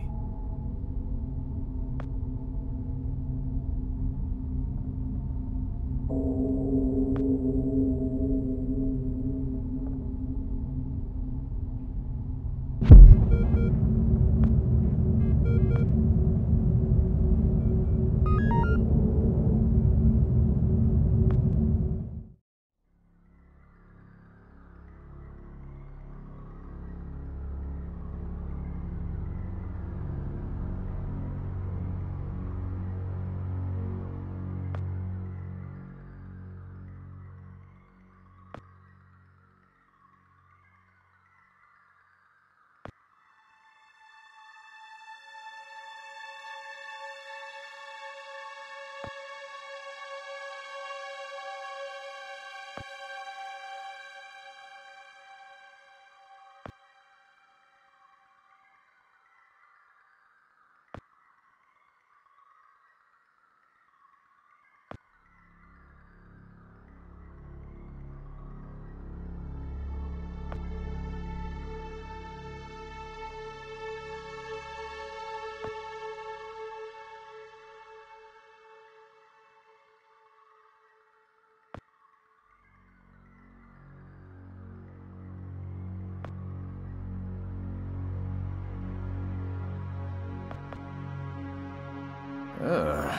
Speaker 3: Ugh.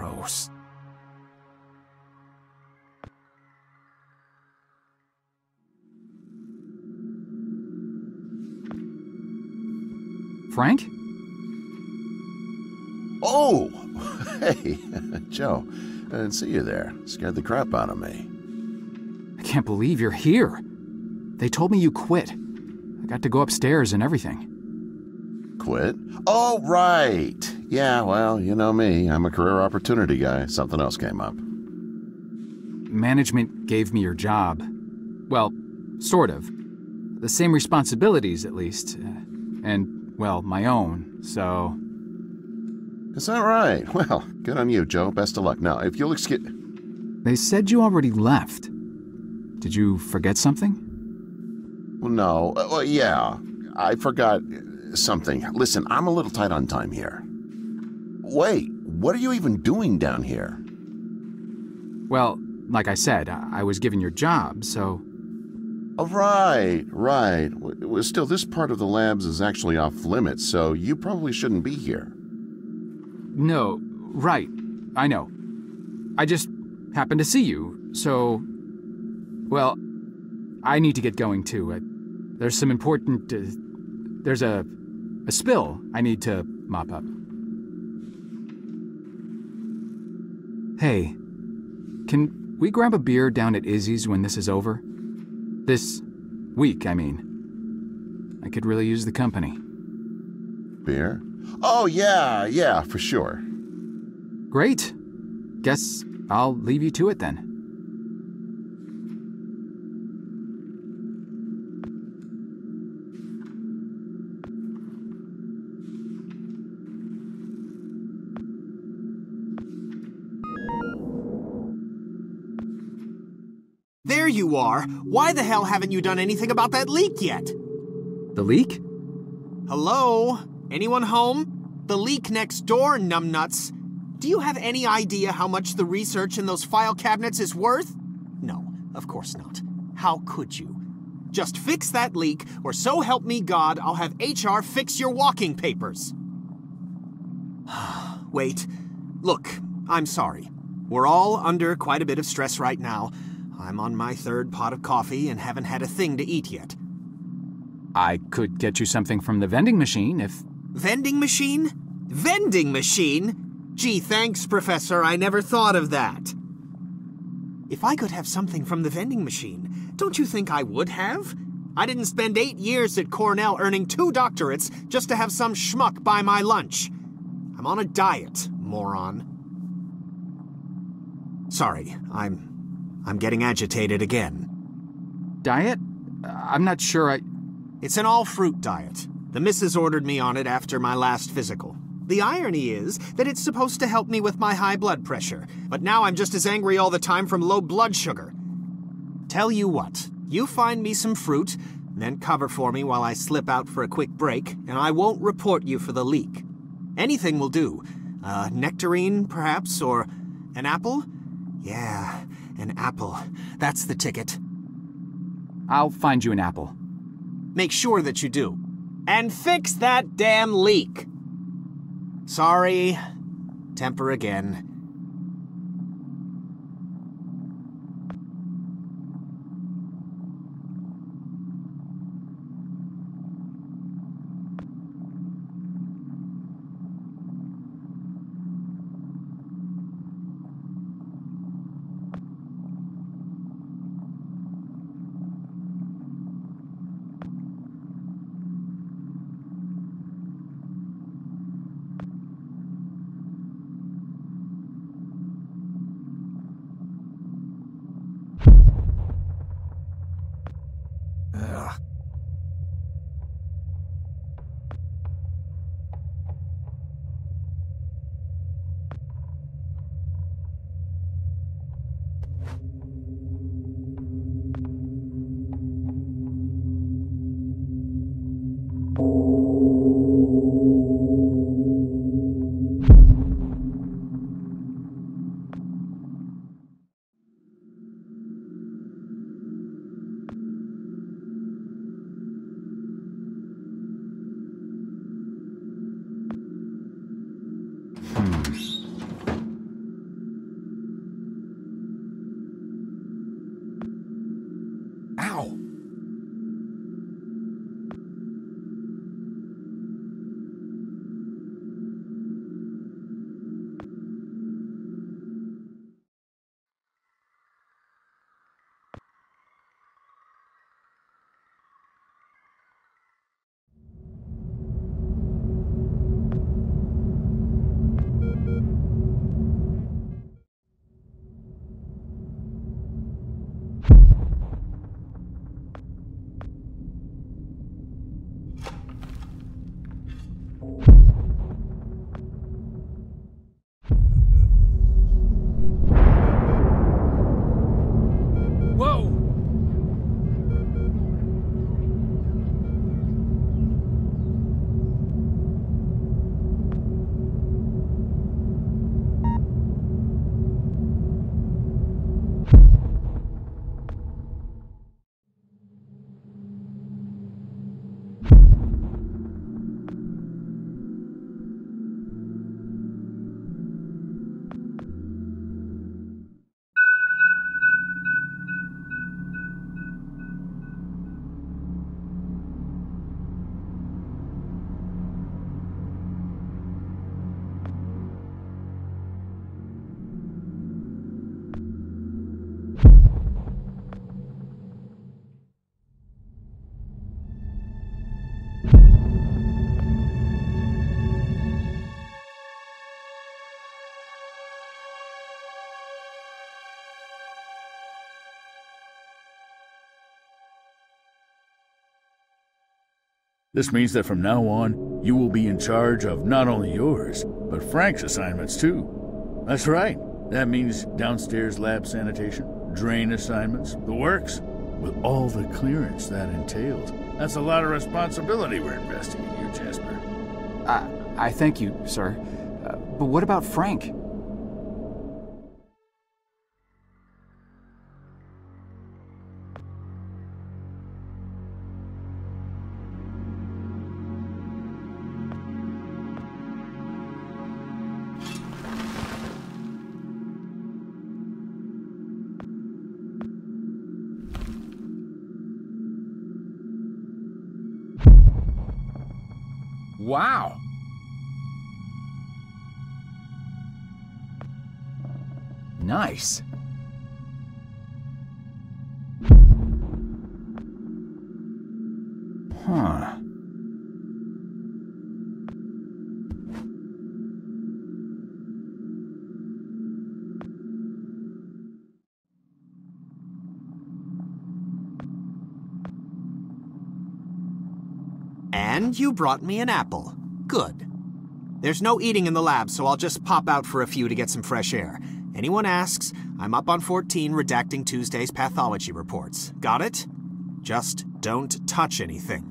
Speaker 7: Gross.
Speaker 3: Frank?
Speaker 10: Oh! Hey, Joe. I didn't see you there. Scared the crap out of me.
Speaker 3: I can't believe you're here. They told me you quit. I got to go upstairs and everything.
Speaker 10: Quit? Oh, right. Yeah, well, you know me. I'm a career opportunity guy. Something else came up.
Speaker 3: Management gave me your job. Well, sort of. The same responsibilities, at least. And, well, my own, so...
Speaker 10: Is that right? Well, good on you, Joe. Best of luck. Now, if you'll excuse...
Speaker 3: They said you already left. Did you forget something?
Speaker 10: Well, no. Well, yeah. I forgot something. Listen, I'm a little tight on time here. Wait, what are you even doing down here?
Speaker 3: Well, like I said, I was given your job, so...
Speaker 10: Oh, right. Well, still, this part of the labs is actually off limits, so you probably shouldn't be here.
Speaker 3: No, right. I know. I just happened to see you, so... Well, I need to get going, too. There's some important... there's a spill I need to mop up. Hey, can we grab a beer down at Izzy's when this is over? This week, I mean. I could really use the company.
Speaker 10: Beer? Oh, yeah, for sure.
Speaker 3: Great. Guess I'll leave you to it then.
Speaker 5: There you are. Why the hell haven't you done anything about that leak yet?
Speaker 3: The leak?
Speaker 5: Hello? Anyone home? The leak next door, numbnuts. Do you have any idea how much the research in those file cabinets is worth? No, of course not. How could you? Just fix that leak, or so help me God, I'll have HR fix your walking papers. Wait. Look, I'm sorry. We're all under quite a bit of stress right now. I'm on my third pot of coffee and haven't had a thing to eat yet.
Speaker 3: I could get you something from the vending machine if...
Speaker 5: Vending machine? Vending machine? Gee, thanks, Professor. I never thought of that. If I could have something from the vending machine, don't you think I would have? I didn't spend 8 years at Cornell earning 2 doctorates just to have some schmuck buy my lunch. I'm on a diet, moron. Sorry, I'm getting agitated again.
Speaker 3: Diet? I'm not sure
Speaker 5: It's an all-fruit diet. The missus ordered me on it after my last physical. The irony is that it's supposed to help me with my high blood pressure, but now I'm just as angry all the time from low blood sugar. Tell you what, you find me some fruit, then cover for me while I slip out for a quick break, and I won't report you for the leak. Anything will do. Nectarine, perhaps, or an apple? Yeah, an apple. That's the ticket.
Speaker 3: I'll find you an apple.
Speaker 5: Make sure that you do. And fix that damn leak! Sorry. Temper again.
Speaker 2: This means that from now on, you will be in charge of not only yours, but Frank's assignments too. That's right. That means downstairs lab sanitation, drain assignments, the works, with all the clearance that entails. That's a lot of responsibility we're investing in you, Jasper.
Speaker 3: I thank you, sir. But what about Frank?
Speaker 7: Wow.
Speaker 3: Nice. Huh.
Speaker 5: And you brought me an apple. Good. There's no eating in the lab, so I'll just pop out for a few to get some fresh air. Anyone asks, I'm up on 14 redacting Tuesday's pathology reports. Got it? Just don't touch anything.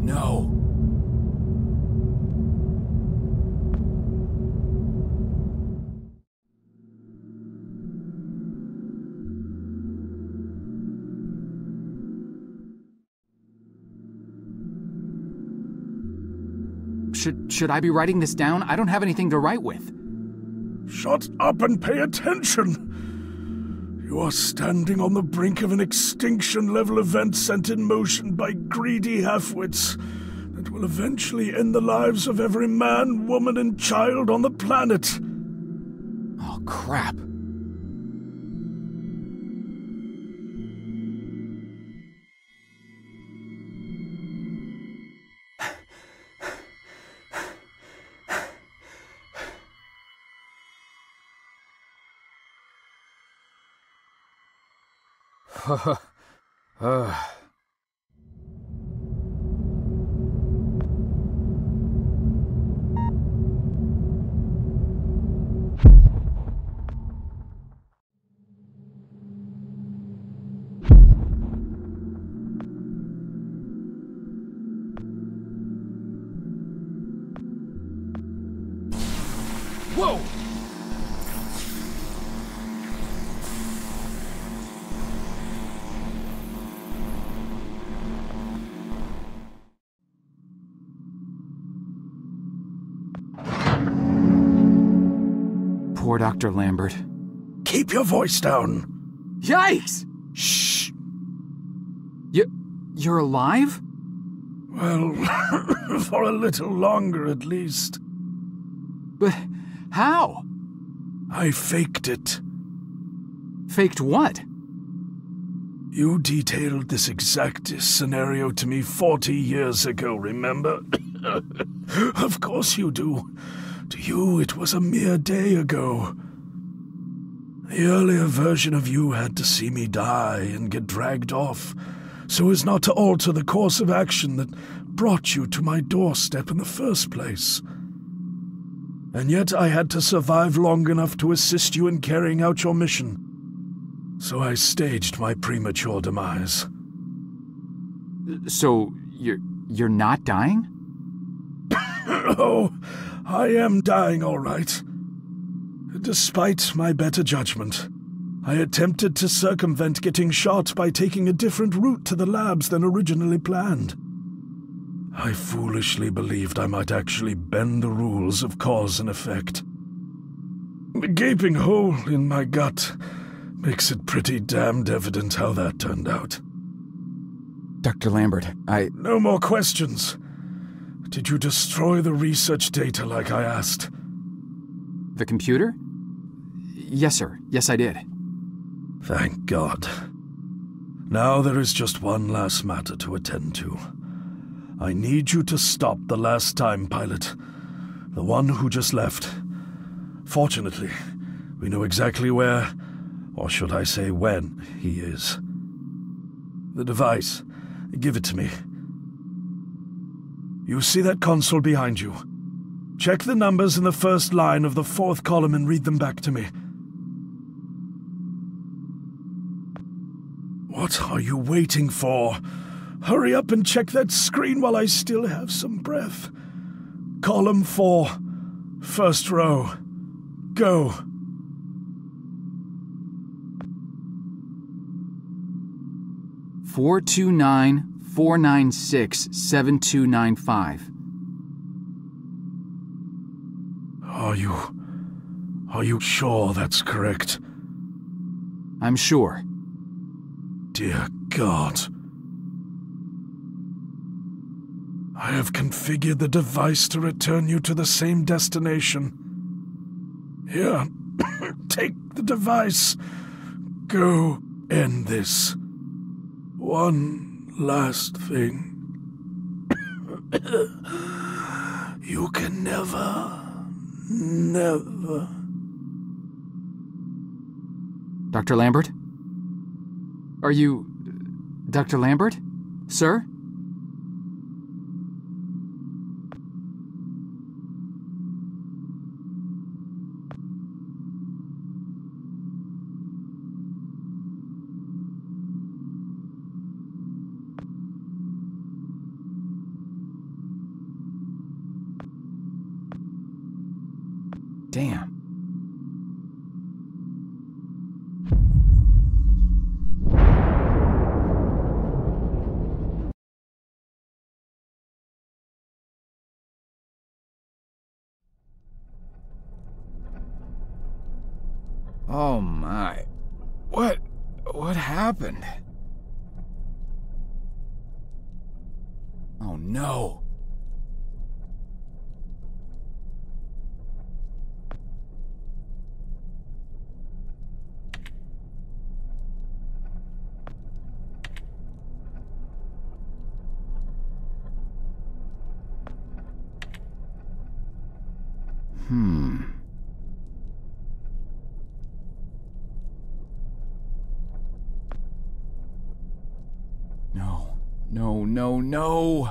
Speaker 3: No. Should I be writing this down? I don't have anything to write with.
Speaker 4: Shut up and pay attention! You are standing on the brink of an extinction-level event sent in motion by greedy half-wits that will eventually end the lives of every man, woman, and child on the planet.
Speaker 3: Oh, crap.
Speaker 7: Whoa!
Speaker 3: Poor Dr. Lambert.
Speaker 4: Keep your voice down.
Speaker 3: Yikes!
Speaker 4: Shh.
Speaker 3: You're alive?
Speaker 4: Well, for a little longer at least.
Speaker 3: But how?
Speaker 4: I faked it.
Speaker 3: Faked what?
Speaker 4: You detailed this exact scenario to me 40 years ago, remember? Of course you do. To you, it was a mere day ago. The earlier version of you had to see me die and get dragged off, so as not to alter the course of action that brought you to my doorstep in the first place. And yet I had to survive long enough to assist you in carrying out your mission. So I staged my premature demise.
Speaker 3: So, you're not dying?
Speaker 4: Oh, I am dying all right. Despite my better judgment, I attempted to circumvent getting shot by taking a different route to the labs than originally planned. I foolishly believed I might actually bend the rules of cause and effect. The gaping hole in my gut makes it pretty damned evident how that turned out.
Speaker 3: Dr. Lambert,
Speaker 4: No more questions. Did you destroy the research data like I asked?
Speaker 3: The computer? Yes, sir. Yes, I did.
Speaker 4: Thank God. Now there is just one last matter to attend to. I need you to stop the last time pilot, the one who just left. Fortunately, we know exactly where, or should I say when, he is. The device. Give it to me. You see that console behind you? Check the numbers in the first line of the fourth column and read them back to me. What are you waiting for? Hurry up and check that screen while I still have some breath. Column 4, first row. Go.
Speaker 3: $429-496-7295.
Speaker 4: Are you sure that's correct?
Speaker 3: I'm sure.
Speaker 4: Dear God. I have configured the device to return you to the same destination. Here, take the device. Go end this. One last thing. You can never...
Speaker 3: Dr. Lambert? Are you... Dr. Lambert? Sir? Damn. Oh my. What happened? Oh no. No.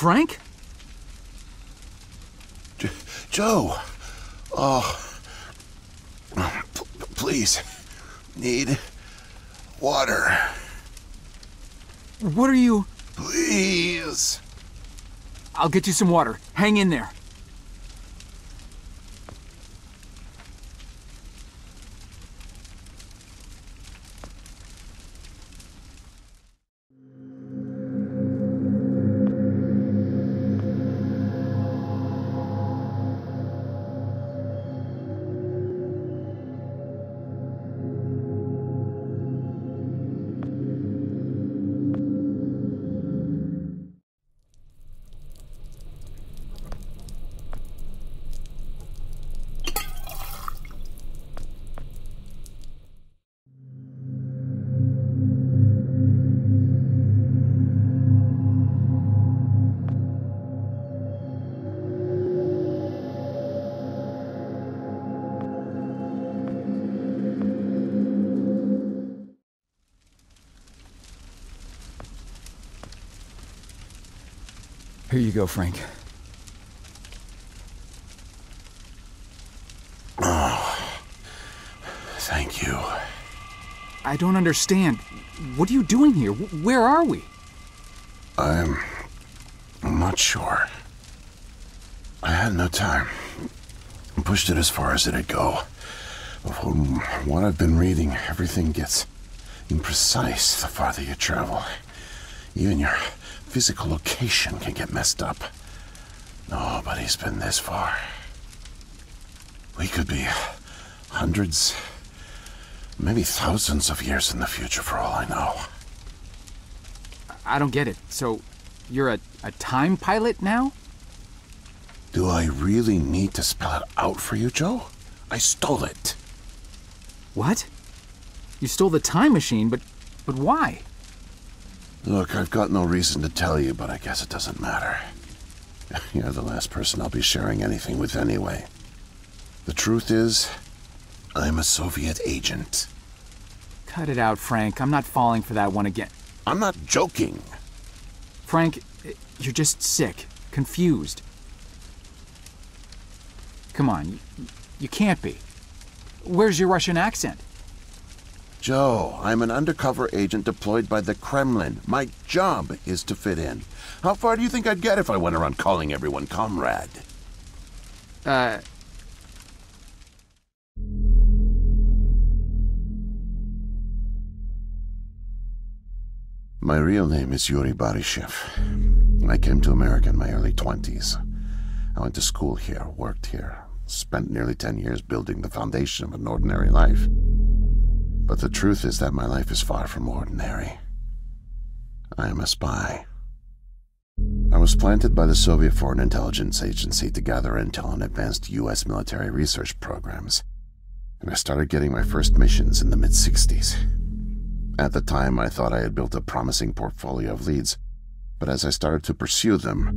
Speaker 3: Frank?
Speaker 10: Joe! Oh. Please. Need water.
Speaker 3: What are you...
Speaker 10: Please.
Speaker 3: I'll get you some water. Hang in there.
Speaker 8: Here you go, Frank.
Speaker 10: Oh, thank you.
Speaker 3: I don't understand. What are you doing here? Where are we?
Speaker 10: I'm not sure. I had no time. I pushed it as far as it'd go. From what I've been reading, everything gets imprecise the farther you travel. Even your physical location can get messed up. Nobody's been this far. We could be hundreds, maybe thousands of years in the future for all I know.
Speaker 3: I don't get it. So, you're a time pilot now?
Speaker 10: Do I really need to spell it out for you, Joe? I stole it.
Speaker 3: What? You stole the time machine, but why?
Speaker 10: Look, I've got no reason to tell you, but I guess it doesn't matter. You're the last person I'll be sharing anything with anyway. The truth is, I'm a Soviet agent.
Speaker 3: Cut it out, Frank. I'm not falling for that one again.
Speaker 10: I'm not joking.
Speaker 3: Frank, you're just sick, confused. Come on, you can't be. Where's your Russian accent?
Speaker 10: Joe, I'm an undercover agent deployed by the Kremlin. My job is to fit in. How far do you think I'd get if I went around calling everyone comrade? My real name is Yuri Barishev. I came to America in my early 20s. I went to school here, worked here, spent nearly 10 years building the foundation of an ordinary life. But the truth is that my life is far from ordinary. I am a spy. I was planted by the Soviet Foreign Intelligence Agency to gather intel on advanced U.S. military research programs, and I started getting my first missions in the mid-60s. At the time, I thought I had built a promising portfolio of leads, but as I started to pursue them,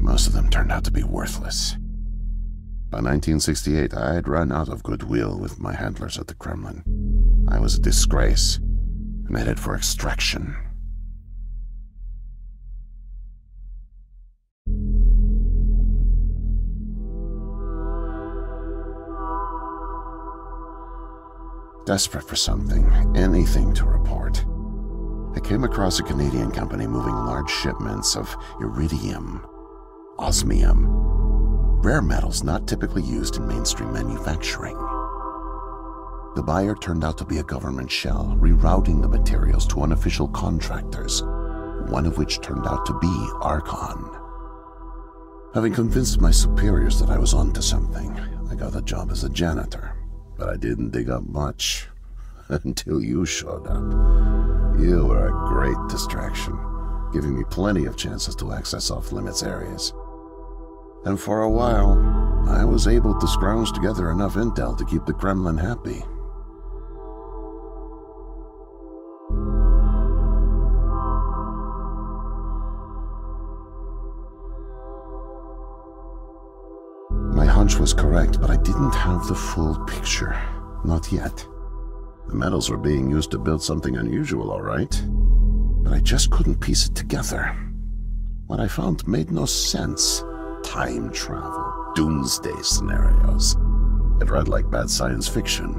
Speaker 10: most of them turned out to be worthless. By 1968, I had run out of goodwill with my handlers at the Kremlin. I was a disgrace, and headed for extraction. Desperate for something, anything to report, I came across a Canadian company moving large shipments of iridium, osmium, rare metals not typically used in mainstream manufacturing. The buyer turned out to be a government shell, rerouting the materials to unofficial contractors, one of which turned out to be Archon. Having convinced my superiors that I was onto something, I got a job as a janitor, but I didn't dig up much until you showed up. You were a great distraction, giving me plenty of chances to access off-limits areas. And for a while, I was able to scrounge together enough intel to keep the Kremlin happy. My hunch was correct, but I didn't have the full picture. Not yet. The metals were being used to build something unusual, all right. But I just couldn't piece it together. What I found made no sense. Time travel, doomsday scenarios. It read like bad science fiction.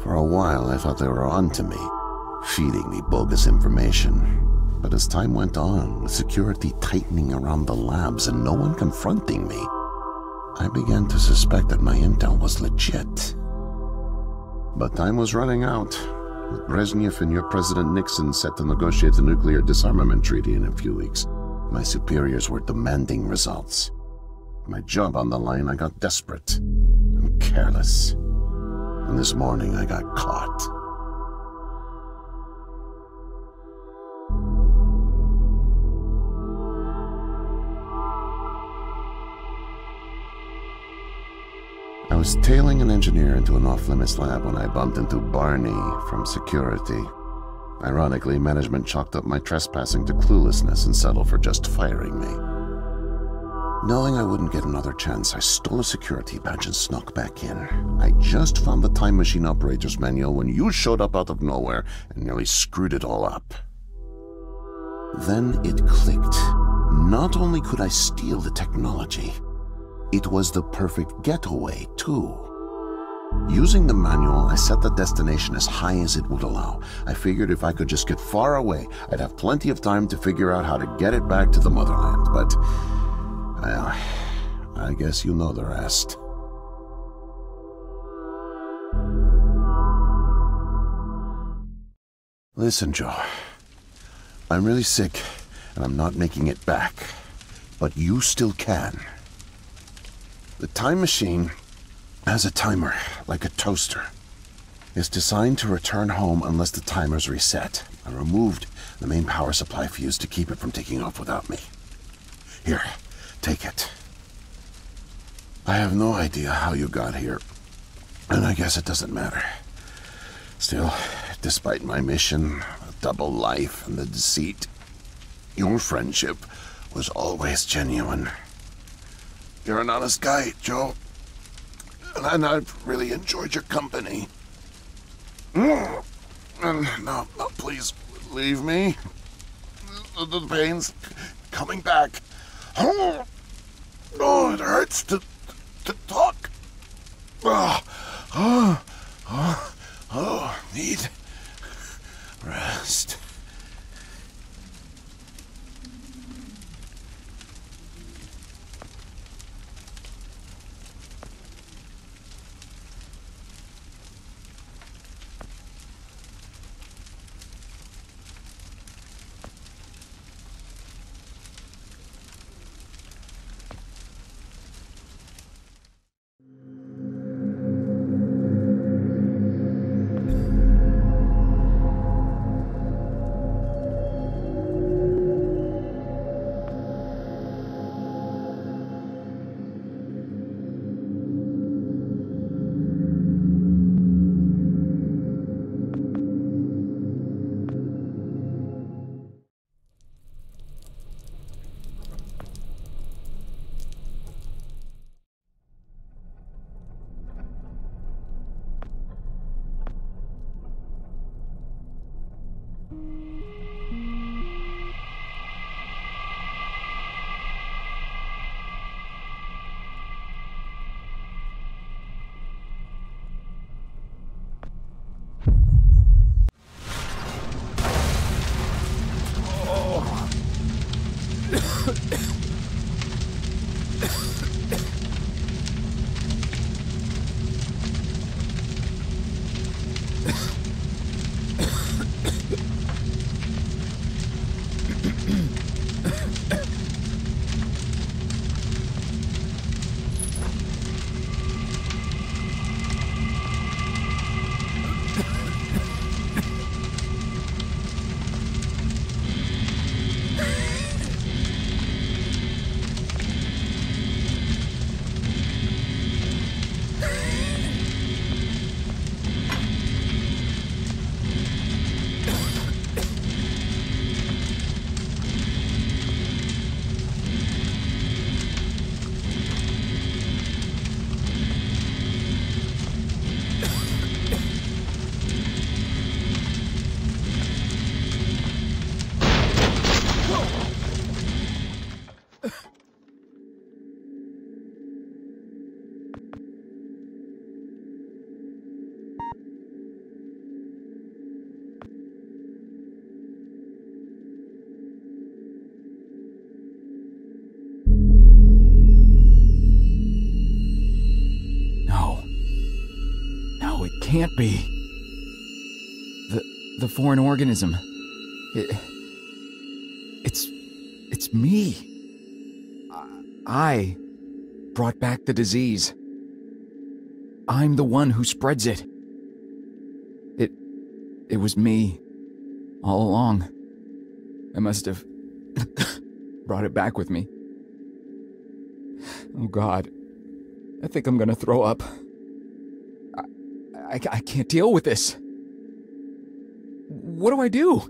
Speaker 10: For a while, I thought they were onto me, feeding me bogus information. But as time went on, with security tightening around the labs and no one confronting me, I began to suspect that my intel was legit. But time was running out, with Brezhnev and your President Nixon set to negotiate the nuclear disarmament treaty in a few weeks. My superiors were demanding results. My job on the line, I got desperate and careless. And this morning I got caught. I was tailing an engineer into an off-limits lab when I bumped into Barney from security. Ironically, management chalked up my trespassing to cluelessness and settled for just firing me. Knowing I wouldn't get another chance, I stole a security badge and snuck back in. I just found the time machine operator's manual when you showed up out of nowhere and nearly screwed it all up. Then it clicked. Not only could I steal the technology, it was the perfect getaway, too. Using the manual, I set the destination as high as it would allow. I figured if I could just get far away, I'd have plenty of time to figure out how to get it back to the motherland. But, well, I guess you know the rest. Listen, Joe. I'm really sick, and I'm not making it back. But you still can. The time machine has a timer, like a toaster. It's designed to return home unless the timer's reset. I removed the main power supply fuse to keep it from taking off without me. Here, take it. I have no idea how you got here, and I guess it doesn't matter. Still, despite my mission, the double life, and the deceit, your friendship was always genuine. You're an honest guy, Joe. And I've really enjoyed your company. And now, please, leave me. The pain's coming back. Oh, it hurts to talk. Need rest.
Speaker 3: No, it can't be. The foreign organism. It's me. I brought back the disease. I'm the one who spreads it. It was me all along. I must have brought it back with me. Oh God, I think I'm gonna throw up. I can't deal with this. What do I do?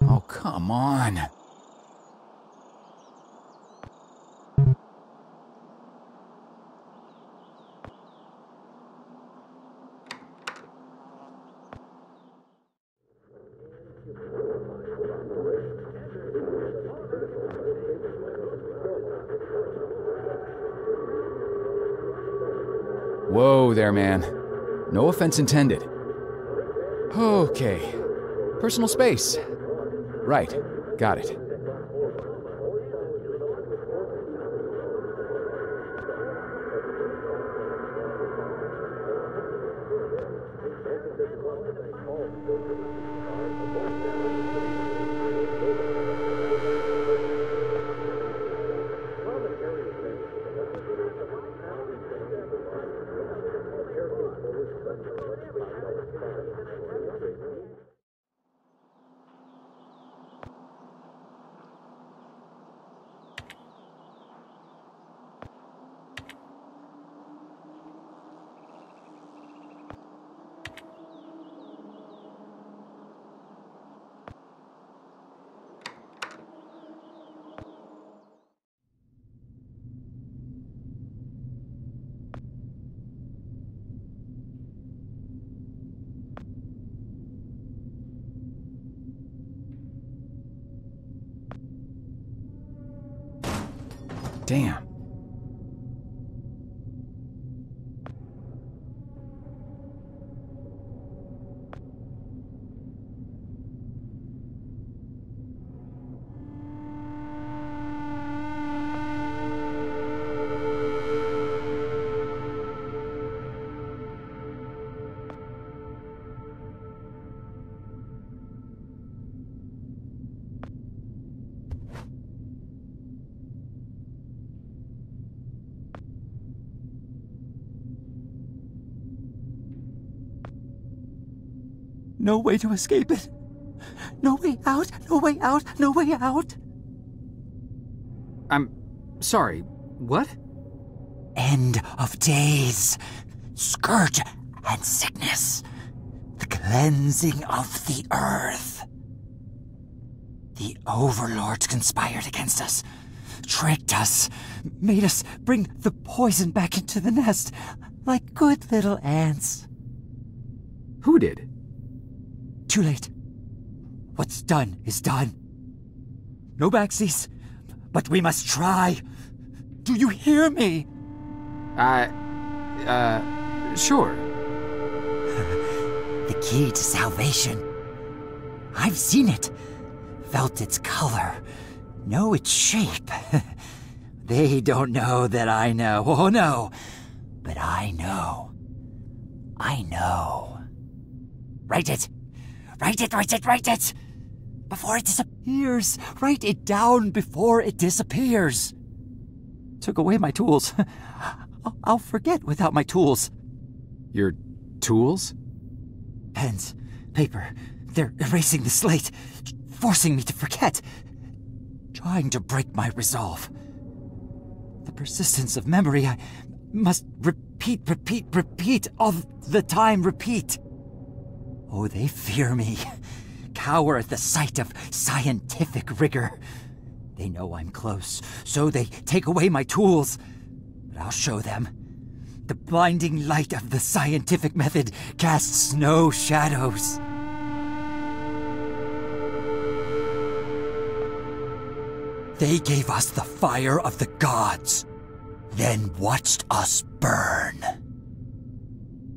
Speaker 3: Oh, come on. Whoa there, man. No offense intended. Okay. Personal space. Right. Got it. Damn.
Speaker 8: No way to escape it. No way out, no way out, no way out.
Speaker 3: I'm sorry, what?
Speaker 8: End of days. Scourge and sickness. The cleansing of the earth. The overlords conspired against us. Tricked us. Made us bring the poison back into the nest. Like good little ants.
Speaker 3: Who did?
Speaker 8: Too late. What's done is done. No backsies, but we must try. Do you hear me?
Speaker 3: Sure.
Speaker 8: The key to salvation. I've seen it. Felt its color. Know its shape. They don't know that I know. Oh no. But I know. I know. Write it. Write it, write it, write it! Before it disappears! Write it down before it disappears! Took away my tools. I'll forget without my tools.
Speaker 3: Your tools?
Speaker 8: Pens, paper. They're erasing the slate, forcing me to forget. Trying to break my resolve. The persistence of memory, I must repeat all the time, repeat. Oh, they fear me, cower at the sight of scientific rigor. They know I'm close, so they take away my tools. But I'll show them. The blinding light of the scientific method casts no shadows. They gave us the fire of the gods, then watched us burn.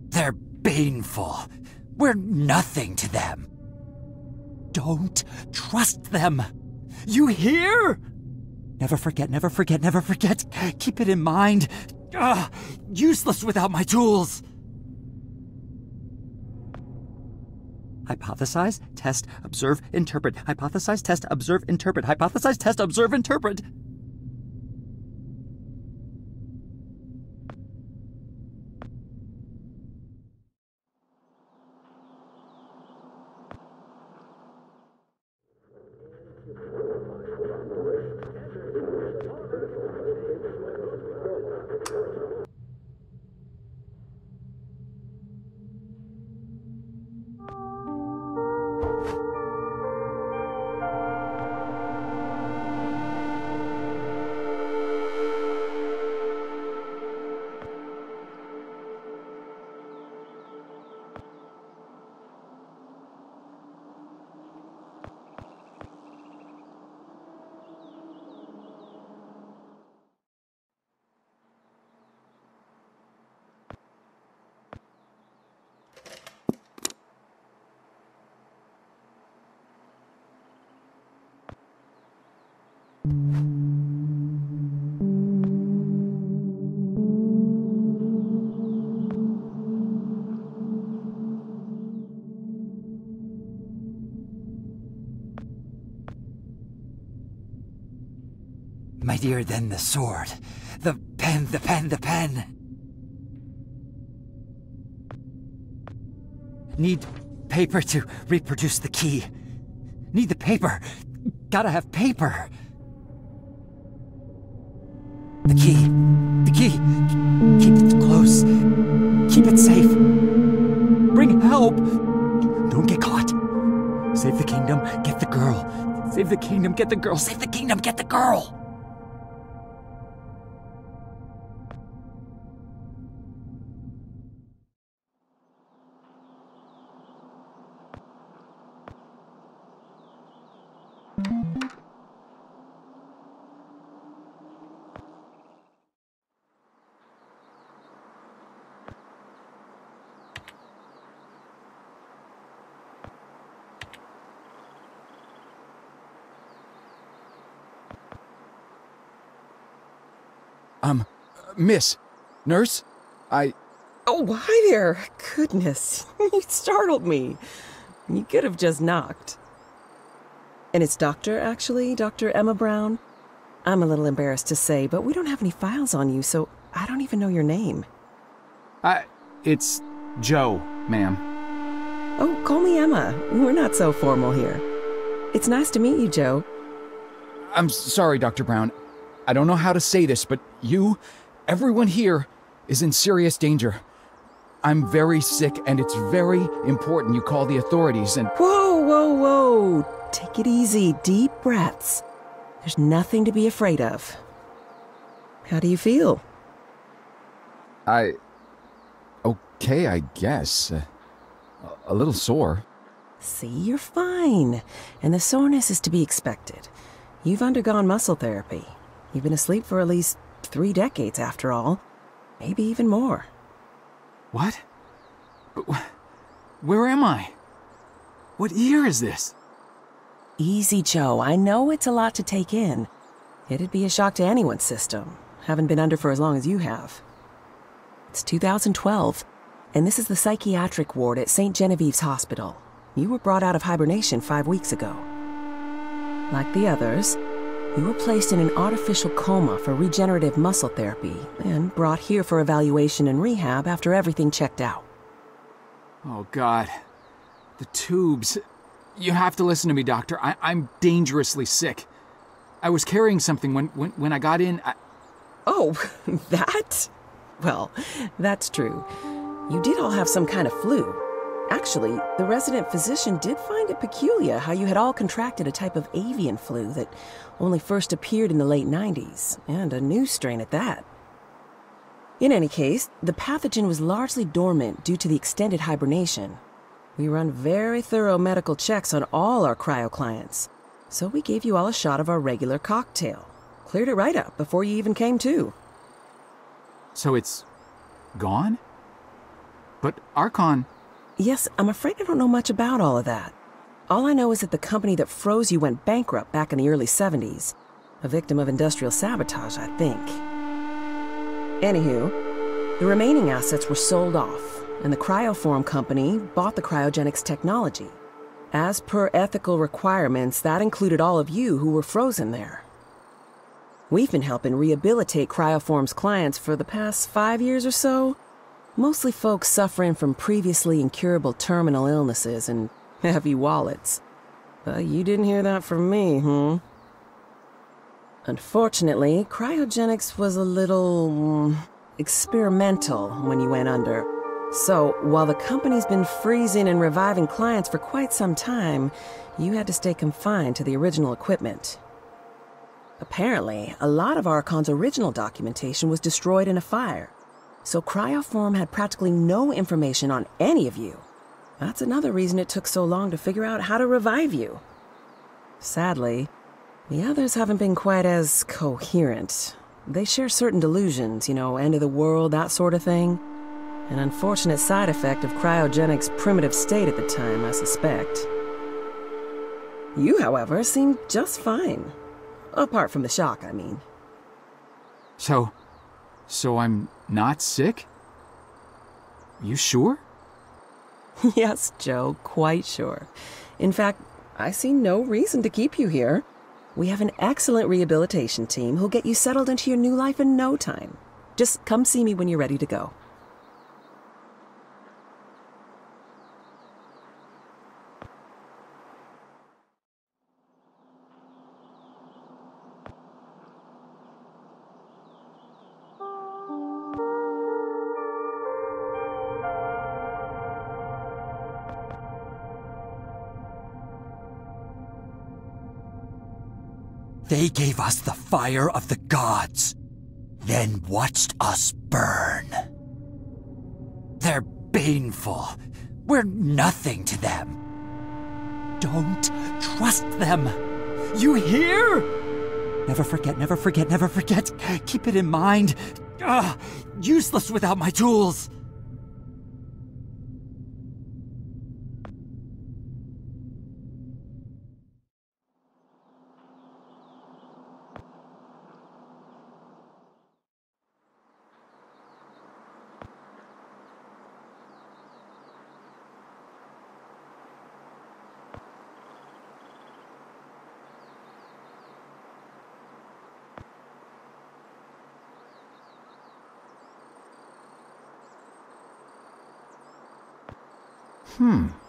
Speaker 8: They're baneful. We're nothing to them. Don't trust them. You hear? Never forget, never forget, never forget. Keep it in mind. Useless without my tools. Hypothesize, test, observe, interpret. Hypothesize, test, observe, interpret. Hypothesize, test, observe, interpret. Mightier than the sword. The pen, the pen, the pen. Need paper to reproduce the key. Need the paper. Gotta have paper. The key. The key. Keep it close. Keep it safe. Bring help. Don't get caught. Save the kingdom, get the girl. Save the kingdom, get the girl. Save the kingdom, get the girl.
Speaker 3: Miss? Nurse?
Speaker 1: Oh, hi there. Goodness, you startled me. You could have just knocked. And it's Doctor, actually, Dr. Emma Brown. I'm a little embarrassed to say, but we don't have any files on you, so I don't even know your name.
Speaker 3: It's Joe, ma'am.
Speaker 1: Oh, call me Emma. We're not so formal here. It's nice to meet you, Joe.
Speaker 3: I'm sorry, Dr. Brown. I don't know how to say this, but everyone here, is in serious danger. I'm very sick, and it's very important you call the authorities and—
Speaker 1: Whoa. Take it easy. Deep breaths. There's nothing to be afraid of. How do you feel?
Speaker 3: Okay, I guess. A little sore.
Speaker 1: See, you're fine. And the soreness is to be expected. You've undergone muscle therapy. You've been asleep for at least 3 decades, after all. Maybe even more.
Speaker 3: What? Where am I? What year is this?
Speaker 1: Easy, Joe. I know it's a lot to take in. It'd be a shock to anyone's system. Haven't been under for as long as you have. It's 2012, and this is the psychiatric ward at St. Genevieve's Hospital. You were brought out of hibernation 5 weeks ago. Like the others, you were placed in an artificial coma for regenerative muscle therapy and brought here for evaluation and rehab after everything checked out.
Speaker 3: Oh, God. The tubes. You have to listen to me, Doctor. I'm dangerously sick. I was carrying something when I got in.
Speaker 1: Oh, that? Well, that's true. You did all have some kind of flu. Actually, the resident physician did find it peculiar how you had all contracted a type of avian flu that only first appeared in the late 90s, and a new strain at that. In any case, the pathogen was largely dormant due to the extended hibernation. We run very thorough medical checks on all our cryo clients, so we gave you all a shot of our regular cocktail. Cleared it right up before you even came to.
Speaker 3: So it's gone? But Archon...
Speaker 1: Yes, I'm afraid I don't know much about all of that. All I know is that the company that froze you went bankrupt back in the early 70s. A victim of industrial sabotage, I think. Anywho, the remaining assets were sold off, and the Cryoform company bought the cryogenics technology. As per ethical requirements, that included all of you who were frozen there. We've been helping rehabilitate Cryoform's clients for the past 5 years or so. Mostly folks suffering from previously incurable terminal illnesses and heavy wallets. But you didn't hear that from me, Unfortunately, cryogenics was a little experimental when you went under. So, while the company's been freezing and reviving clients for quite some time, you had to stay confined to the original equipment. Apparently, a lot of Archon's original documentation was destroyed in a fire, so Cryoform had practically no information on any of you. That's another reason it took so long to figure out how to revive you. Sadly, the others haven't been quite as coherent. They share certain delusions, end of the world, that sort of thing. An unfortunate side effect of cryogenics' primitive state at the time, I suspect. You, however, seem just fine. Apart from the shock, I mean.
Speaker 3: So I'm not sick? You sure?
Speaker 1: Yes, Joe, quite sure. In fact, I see no reason to keep you here. We have an excellent rehabilitation team who'll get you settled into your new life in no time. Just come see me when you're ready to go.
Speaker 8: They gave us the fire of the gods, then watched us burn. They're baneful. We're nothing to them. Don't trust them. You hear? Never forget, never forget, never forget. Keep it in mind. Useless without my tools.
Speaker 3: Huh.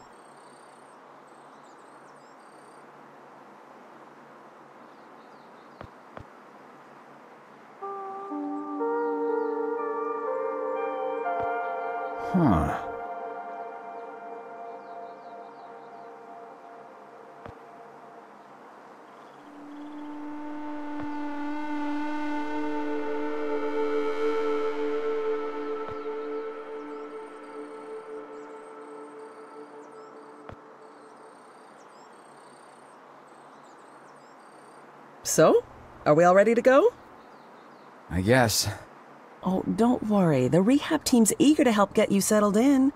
Speaker 1: So, are we all ready to go?
Speaker 3: I guess.
Speaker 1: Oh, don't worry. The rehab team's eager to help get you settled in.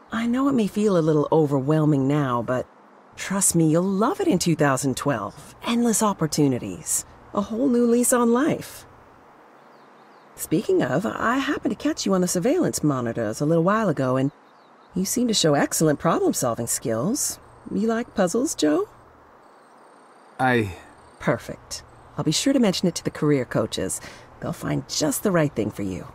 Speaker 1: I know it may feel a little overwhelming now, but trust me, you'll love it in 2012. Endless opportunities. A whole new lease on life. Speaking of, I happened to catch you on the surveillance monitors a little while ago, and you seem to show excellent problem-solving skills. You like puzzles, Joe? Perfect. I'll be sure to mention it to the career coaches. They'll find just the right thing for you.